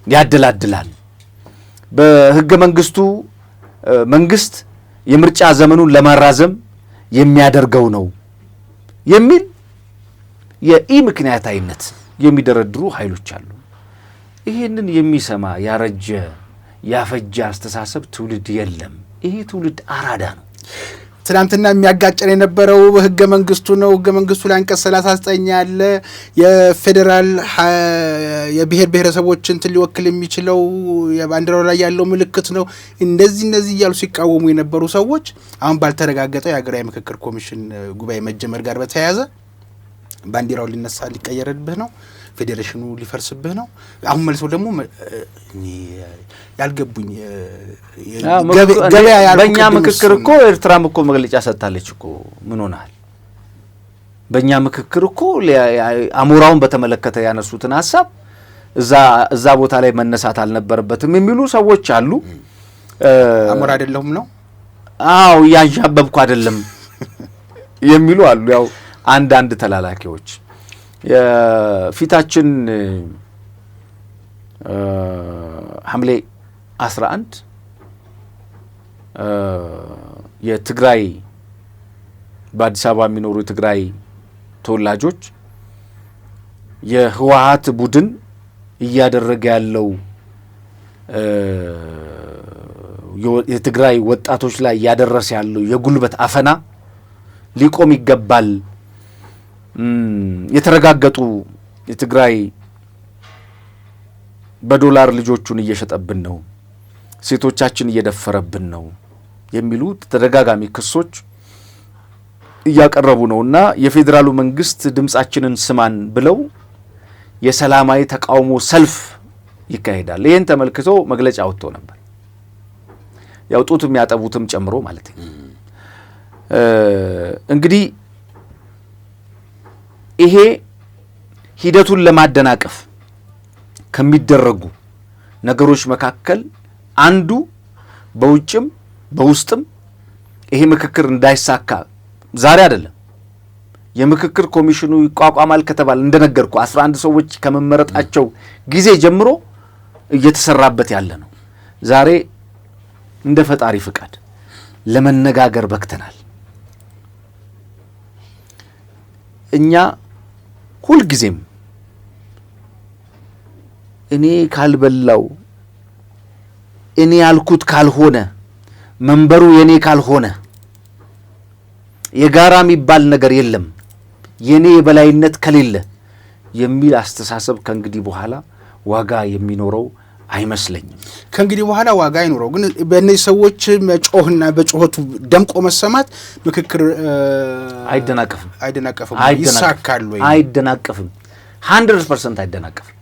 ያደላድላል። በህገ መንግስቱ መንግስት የምርጫ ዘመኑን ለማራዘም የሚያደርገው ነው የሚል የኢ ምክንያታዊነት የሚደረድሩ ኃይሎች አሉ። ይሄንን የሚሰማ ያረጀ ያፈጀ አስተሳሰብ ትውልድ የለም። ይሄ ትውልድ አራዳ ነው። ትናንትና የሚያጋጨን የነበረው ህገ መንግስቱ ነው። ህገ መንግስቱ ላይ አንቀጽ 39 ያለ የፌዴራል የብሔር ብሔረሰቦችን ሊወክል የሚችለው የባንዲራው ላይ ያለው ምልክት ነው። እንደዚህ እያሉ ሲቃወሙ የነበሩ ሰዎች አሁን ባልተረጋገጠው የሀገራዊ ምክክር ኮሚሽን ጉባኤ መጀመር ጋር በተያያዘ ባንዲራው ሊነሳ ሊቀየርብህ ነው፣ ፌዴሬሽኑ ሊፈርስብህ ነው። አሁን መልሰው ደግሞ ያልገቡኝ ገበያ ያልኩ በእኛ ምክክር እኮ ኤርትራም እኮ መግለጫ ሰጥታለች እኮ ምን ሆናል? በእኛ ምክክር እኮ አሞራውን በተመለከተ ያነሱትን ሐሳብ እዛ ቦታ ላይ መነሳት አልነበረበትም የሚሉ ሰዎች አሉ። አሞራ አይደለሁም ነው? አዎ ያንዣበብኩ አይደለም የሚሉ አሉ። ያው አንዳንድ ተላላኪዎች የፊታችን ሐምሌ 11 የትግራይ በአዲስ አበባ የሚኖሩ የትግራይ ተወላጆች የህወሓት ቡድን እያደረገ ያለው የትግራይ ወጣቶች ላይ እያደረሰ ያለው የጉልበት አፈና ሊቆም ይገባል። የተረጋገጡ የትግራይ በዶላር ልጆቹን እየሸጠብን ነው፣ ሴቶቻችን እየደፈረብን ነው የሚሉ ተደጋጋሚ ክሶች እያቀረቡ ነውና የፌዴራሉ መንግስት ድምጻችንን ስማን ብለው የሰላማዊ ተቃውሞ ሰልፍ ይካሄዳል። ይህን ተመልክቶ መግለጫ ወጥቶ ነበር። ያውጡት የሚያጠቡትም ጨምሮ ማለት ነው። እንግዲህ ይሄ ሂደቱን ለማደናቀፍ ከሚደረጉ ነገሮች መካከል አንዱ በውጭም በውስጥም ይሄ ምክክር እንዳይሳካ ዛሬ አይደለም የምክክር ኮሚሽኑ ይቋቋማል ከተባለ እንደነገርኩ 11 ሰዎች ከመመረጣቸው ጊዜ ጀምሮ እየተሰራበት ያለ ነው። ዛሬ እንደ ፈጣሪ ፍቃድ ለመነጋገር በክተናል። እኛ ሁልጊዜም እኔ ካልበላው እኔ ያልኩት ካልሆነ መንበሩ የኔ ካልሆነ የጋራ የሚባል ነገር የለም የኔ የበላይነት ከሌለ የሚል አስተሳሰብ ከእንግዲህ በኋላ ዋጋ የሚኖረው አይመስለኝም። ከእንግዲህ በኋላ ዋጋ አይኖረው። ግን በእነዚህ ሰዎች መጮህና በጮህቱ ደምቆ መሰማት ምክክር አይደናቀፍም ይሳካል ወይ? አይደናቀፍም። 100% አይደናቀፍም።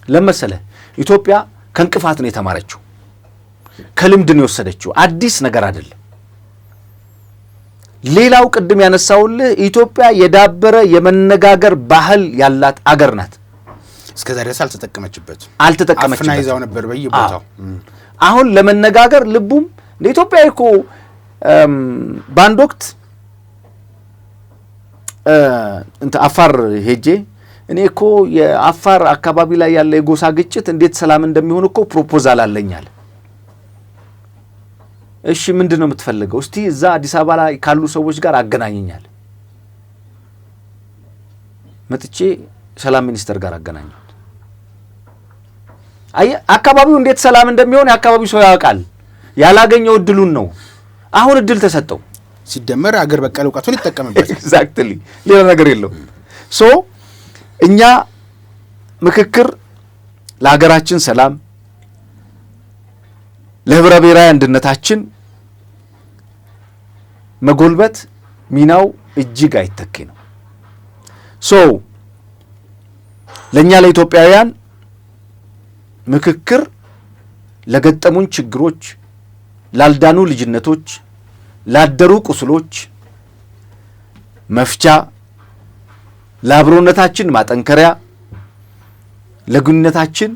ለመሰለ ኢትዮጵያ ከእንቅፋት ነው የተማረችው። ከልምድ ነው የወሰደችው። አዲስ ነገር አይደለም። ሌላው ቅድም ያነሳውልህ ኢትዮጵያ የዳበረ የመነጋገር ባህል ያላት አገር ናት። እስከዛሬ አልተጠቀመችበትም። አፍና ይዛው ነበር በየቦታው። አሁን ለመነጋገር ልቡም ለኢትዮጵያ እኮ በአንድ ወቅት አፋር ሄጄ እኔ እኮ የአፋር አካባቢ ላይ ያለ የጎሳ ግጭት እንዴት ሰላም እንደሚሆን እኮ ፕሮፖዛል አለኛል። እሺ ምንድነው የምትፈልገው? እስቲ እዛ አዲስ አበባ ላይ ካሉ ሰዎች ጋር አገናኘኛል። መጥቼ ሰላም ሚኒስተር ጋር አገናኘሁት። አካባቢው እንዴት ሰላም እንደሚሆን የአካባቢው ሰው ያውቃል። ያላገኘው እድሉን ነው። አሁን እድል ተሰጠው። ሲደመር አገር በቀል እውቀቱን ይጠቀምበት። ኤግዛክትሊ ሌላ ነገር የለውም። እኛ ምክክር ለሀገራችን ሰላም ለህብረ ብሔራዊ አንድነታችን መጎልበት ሚናው እጅግ አይተኬ ነው። ለኛ ለኢትዮጵያውያን ምክክር ለገጠሙን ችግሮች፣ ላልዳኑ ልጅነቶች፣ ላደሩ ቁስሎች መፍቻ፣ ለአብሮነታችን ማጠንከሪያ፣ ለግንኙነታችን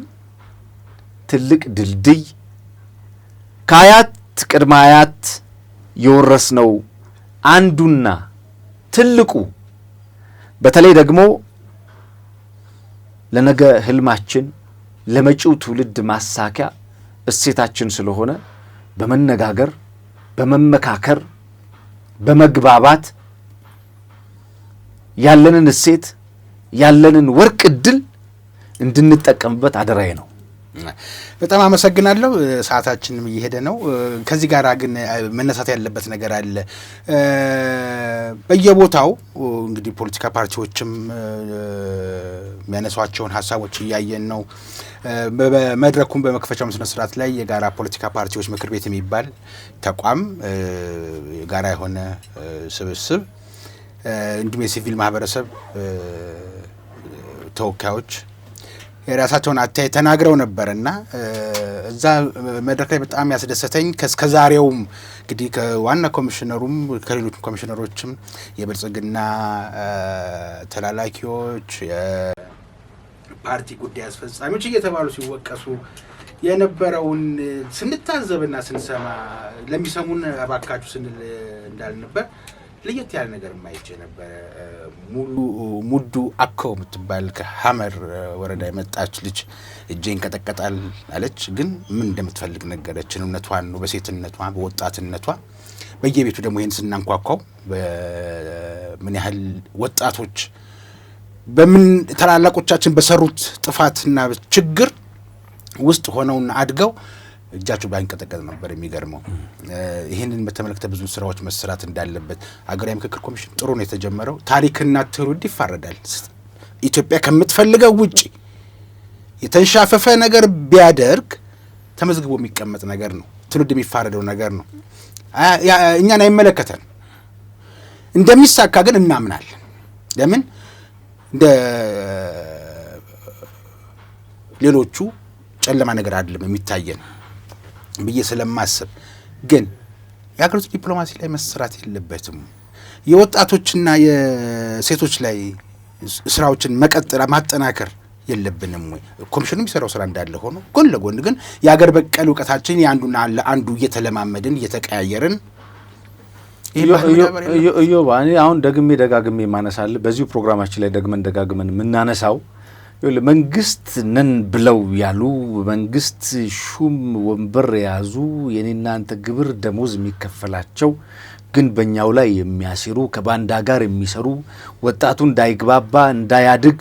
ትልቅ ድልድይ ከአያት ቅድመ አያት የወረስነው አንዱና ትልቁ በተለይ ደግሞ ለነገ ህልማችን ለመጪው ትውልድ ማሳኪያ እሴታችን ስለሆነ በመነጋገር በመመካከር በመግባባት ያለንን እሴት ያለንን ወርቅ ዕድል እንድንጠቀምበት አደራዬ ነው። በጣም አመሰግናለሁ። ሰዓታችንም እየሄደ ነው። ከዚህ ጋር ግን መነሳት ያለበት ነገር አለ። በየቦታው እንግዲህ ፖለቲካ ፓርቲዎችም የሚያነሷቸውን ሀሳቦች እያየን ነው። በመድረኩም በመክፈቻው ስነ ስርዓት ላይ የጋራ ፖለቲካ ፓርቲዎች ምክር ቤት የሚባል ተቋም የጋራ የሆነ ስብስብ እንዲሁም የሲቪል ማህበረሰብ ተወካዮች የራሳቸውን አታይ ተናግረው ነበርና እዛ መድረክ ላይ በጣም ያስደሰተኝ ከዛሬውም እንግዲህ ከዋና ኮሚሽነሩም ከሌሎች ኮሚሽነሮችም የብልጽግና ተላላኪዎች የፓርቲ ጉዳይ አስፈጻሚዎች እየተባሉ ሲወቀሱ የነበረውን ስንታዘብና ስንሰማ ለሚሰሙን አባካችሁ ስንል እንዳልነበር ለየት ያለ ነገር ማይቼ ነበር። ሙዱ አኮ የምትባል ከሐመር ወረዳ የመጣች ልጅ እጄን ቀጠቀጣል አለች። ግን ምን እንደምትፈልግ ነገረችን። እውነቷን ነው። በሴትነቷ በወጣትነቷ በየቤቱ ደግሞ ይሄን ስናንኳኳው በምን ያህል ወጣቶች በምን ተላላቆቻችን በሰሩት ጥፋትና ችግር ውስጥ ሆነውና አድገው እጃቸው ባይንቀጠቀጥ ነበር። የሚገርመው ይሄንን በተመለከተ ብዙ ስራዎች መስራት እንዳለበት አገራዊ ምክክር ኮሚሽን ጥሩ ነው የተጀመረው። ታሪክና ትውልድ ይፋረዳል። ኢትዮጵያ ከምትፈልገው ውጪ የተንሻፈፈ ነገር ቢያደርግ ተመዝግቦ የሚቀመጥ ነገር ነው። ትውልድ የሚፋረደው ነገር ነው። እኛን አይመለከተን። እንደሚሳካ ግን እናምናለን። ለምን እንደ ሌሎቹ ጨለማ ነገር አይደለም የሚታየን ብዬ ስለማስብ ግን የሀገሪቱ ዲፕሎማሲ ላይ መስራት የለበትም። የወጣቶችና የሴቶች ላይ ስራዎችን መቀጠል ማጠናከር የለብንም ወይ? ኮሚሽኑ የሚሰራው ስራ እንዳለ ሆኖ ጎን ለጎን ግን የሀገር በቀል እውቀታችን የአንዱና ለአንዱ እየተለማመድን እየተቀያየርን እዮባ እኔ አሁን ደጋግሜ ማነሳል በዚሁ ፕሮግራማችን ላይ ደጋግመን የምናነሳው መንግስት ነን ብለው ያሉ መንግስት ሹም ወንበር የያዙ የኔና አንተ ግብር ደሞዝ የሚከፈላቸው ግን በእኛው ላይ የሚያሲሩ ከባንዳ ጋር የሚሰሩ ወጣቱ እንዳይግባባ እንዳያድግ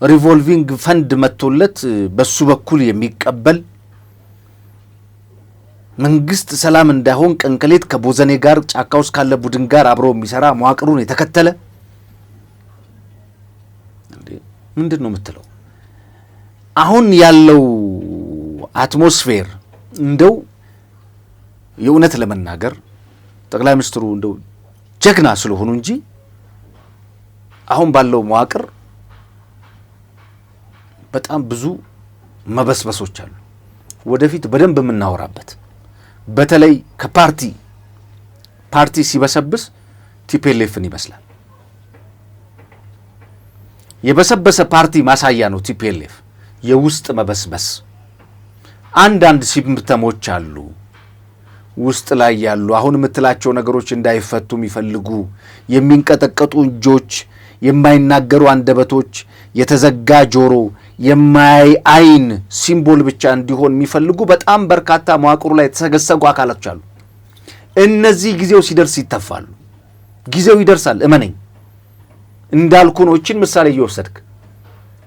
ሪቮልቪንግ ፈንድ መጥቶለት በሱ በኩል የሚቀበል መንግስት ሰላም እንዳይሆን ቀንቀሌት ከቦዘኔ ጋር ጫካ ውስጥ ካለ ቡድን ጋር አብሮ የሚሰራ መዋቅሩን የተከተለ ምንድን ነው የምትለው? አሁን ያለው አትሞስፌር እንደው የእውነት ለመናገር ጠቅላይ ሚኒስትሩ እንደው ጀግና ስለሆኑ እንጂ አሁን ባለው መዋቅር በጣም ብዙ መበስበሶች አሉ። ወደፊት በደንብ የምናወራበት በተለይ ፓርቲ ሲበሰብስ ቲፒኤልኤፍን ይመስላል። የበሰበሰ ፓርቲ ማሳያ ነው ቲፒኤልኤፍ። የውስጥ መበስበስ አንዳንድ ሲምፕተሞች አሉ ውስጥ ላይ ያሉ አሁን የምትላቸው ነገሮች እንዳይፈቱ የሚፈልጉ የሚንቀጠቀጡ እጆች፣ የማይናገሩ አንደበቶች፣ የተዘጋ ጆሮ፣ የማያይ አይን ሲምቦል ብቻ እንዲሆን የሚፈልጉ በጣም በርካታ መዋቅሩ ላይ የተሰገሰጉ አካላቶች አሉ። እነዚህ ጊዜው ሲደርስ ይተፋሉ። ጊዜው ይደርሳል፣ እመነኝ። እንዳልኩ ነው። እቺን ምሳሌ እየወሰድክ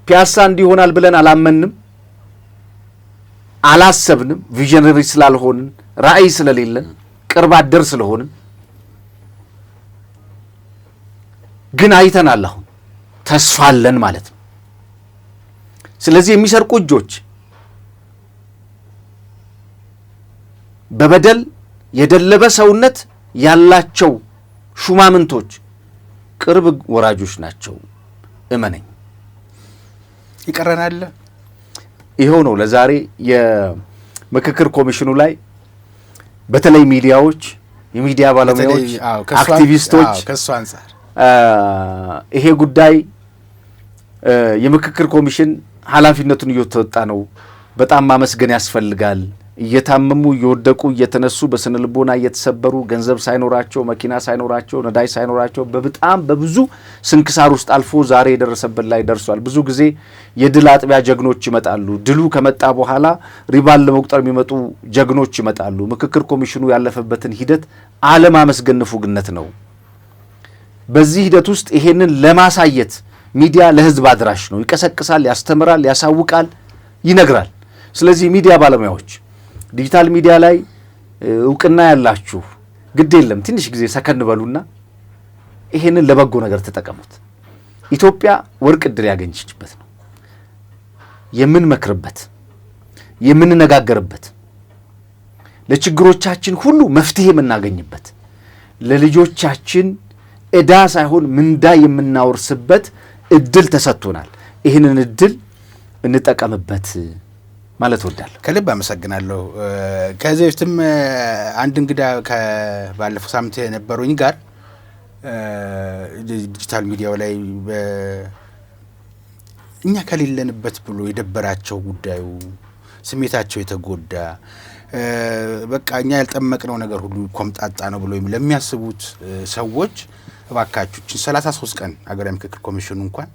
ፒያሳ እንዲሆናል ብለን አላመንም፣ አላሰብንም። ቪዥነሪ ስላልሆንን፣ ራዕይ ስለሌለን፣ ቅርብ አደር ስለሆንን ግን አይተናል። አሁን ተስፋ አለን ማለት ነው። ስለዚህ የሚሰርቁ እጆች፣ በበደል የደለበ ሰውነት ያላቸው ሹማምንቶች ቅርብ ወራጆች ናቸው። እመነኝ። ይቀረናል። ይኸው ነው ለዛሬ የምክክር ኮሚሽኑ ላይ በተለይ ሚዲያዎች፣ የሚዲያ ባለሙያዎች፣ አክቲቪስቶች ከሱ አንፃር ይሄ ጉዳይ የምክክር ኮሚሽን ኃላፊነቱን እየተወጣ ነው። በጣም ማመስገን ያስፈልጋል። እየታመሙ እየወደቁ እየተነሱ በስነ ልቦና እየተሰበሩ ገንዘብ ሳይኖራቸው መኪና ሳይኖራቸው ነዳጅ ሳይኖራቸው በጣም በብዙ ስንክሳር ውስጥ አልፎ ዛሬ የደረሰበት ላይ ደርሷል። ብዙ ጊዜ የድል አጥቢያ ጀግኖች ይመጣሉ። ድሉ ከመጣ በኋላ ሪባን ለመቁጠር የሚመጡ ጀግኖች ይመጣሉ። ምክክር ኮሚሽኑ ያለፈበትን ሂደት አለማመስገን ንፉግነት ነው። በዚህ ሂደት ውስጥ ይሄንን ለማሳየት ሚዲያ ለህዝብ አድራሽ ነው። ይቀሰቅሳል፣ ያስተምራል፣ ያሳውቃል፣ ይነግራል። ስለዚህ ሚዲያ ባለሙያዎች ዲጂታል ሚዲያ ላይ እውቅና ያላችሁ ግድ የለም ትንሽ ጊዜ ሰከን በሉና ይሄንን ለበጎ ነገር ተጠቀሙት። ኢትዮጵያ ወርቅ ዕድል ያገኘችበት ነው። የምንመክርበት፣ የምንነጋገርበት፣ ለችግሮቻችን ሁሉ መፍትሄ የምናገኝበት፣ ለልጆቻችን ዕዳ ሳይሆን ምንዳ የምናወርስበት እድል ተሰጥቶናል። ይህንን እድል እንጠቀምበት ማለት ወዳለሁ። ከልብ አመሰግናለሁ። ከዚህ በፊትም አንድ እንግዳ ባለፈው ሳምንት የነበሩኝ ጋር ዲጂታል ሚዲያው ላይ እኛ ከሌለንበት ብሎ የደበራቸው ጉዳዩ ስሜታቸው የተጎዳ በቃ እኛ ያልጠመቅነው ነገር ሁሉ ኮምጣጣ ነው ብሎ ለሚያስቡት ሰዎች እባካችሁ 33 ቀን ሀገራዊ ምክክር ኮሚሽኑ እንኳን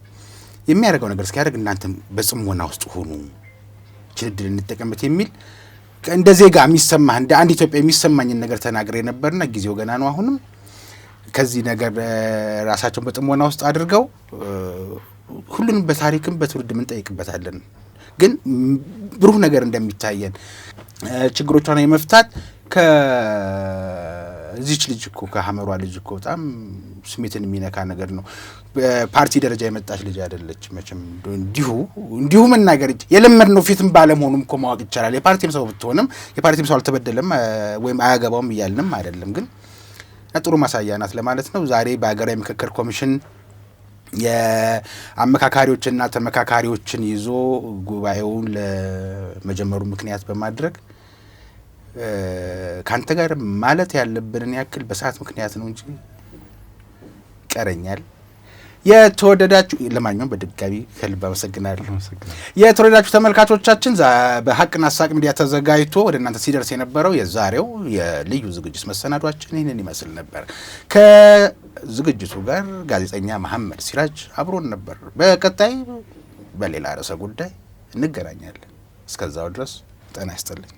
የሚያደርገው ነገር እስኪያደርግ እናንተም በጽሞና ውስጥ ሆኑ፣ ችግር እንጠቀምበት የሚል እንደ ዜጋ የሚሰማህ እንደ አንድ ኢትዮጵያ የሚሰማኝን ነገር ተናግሬ ነበርና ጊዜው ገና ነው። አሁንም ከዚህ ነገር ራሳቸውን በጥሞና ውስጥ አድርገው ሁሉንም በታሪክም በትውልድም እንጠይቅበታለን። ግን ብሩህ ነገር እንደሚታየን ችግሮቿን የመፍታት ከዚች ልጅ እኮ ከሐመሯ ልጅ እኮ በጣም ስሜትን የሚነካ ነገር ነው። በፓርቲ ደረጃ የመጣች ልጅ አይደለች መቼም እንዲሁ መናገር የለመድነው ፊትም ባለመሆኑም እኮ ማወቅ ይቻላል። የፓርቲም ሰው ብትሆንም የፓርቲም ሰው አልተበደለም ወይም አያገባውም እያልንም አይደለም። ግን ጥሩ ማሳያ ናት ለማለት ነው። ዛሬ በሀገራዊ ምክክር ኮሚሽን የአመካካሪዎችና ተመካካሪዎችን ይዞ ጉባኤውን ለመጀመሩ ምክንያት በማድረግ ካንተ ጋር ማለት ያለብንን ያክል በሰዓት ምክንያት ነው እንጂ ቀረኛል። የተወደዳችሁ ለማንኛውም በድጋሚ ከልብ አመሰግናለሁ። የተወደዳችሁ ተመልካቾቻችን በሀቅና ሳቅ ሚዲያ ተዘጋጅቶ ወደ እናንተ ሲደርስ የነበረው የዛሬው የልዩ ዝግጅት መሰናዷችን ይህንን ይመስል ነበር። ከዝግጅቱ ጋር ጋዜጠኛ መሐመድ ሲራጅ አብሮን ነበር። በቀጣይ በሌላ ርዕሰ ጉዳይ እንገናኛለን። እስከዛው ድረስ ጤና ይስጥልኝ።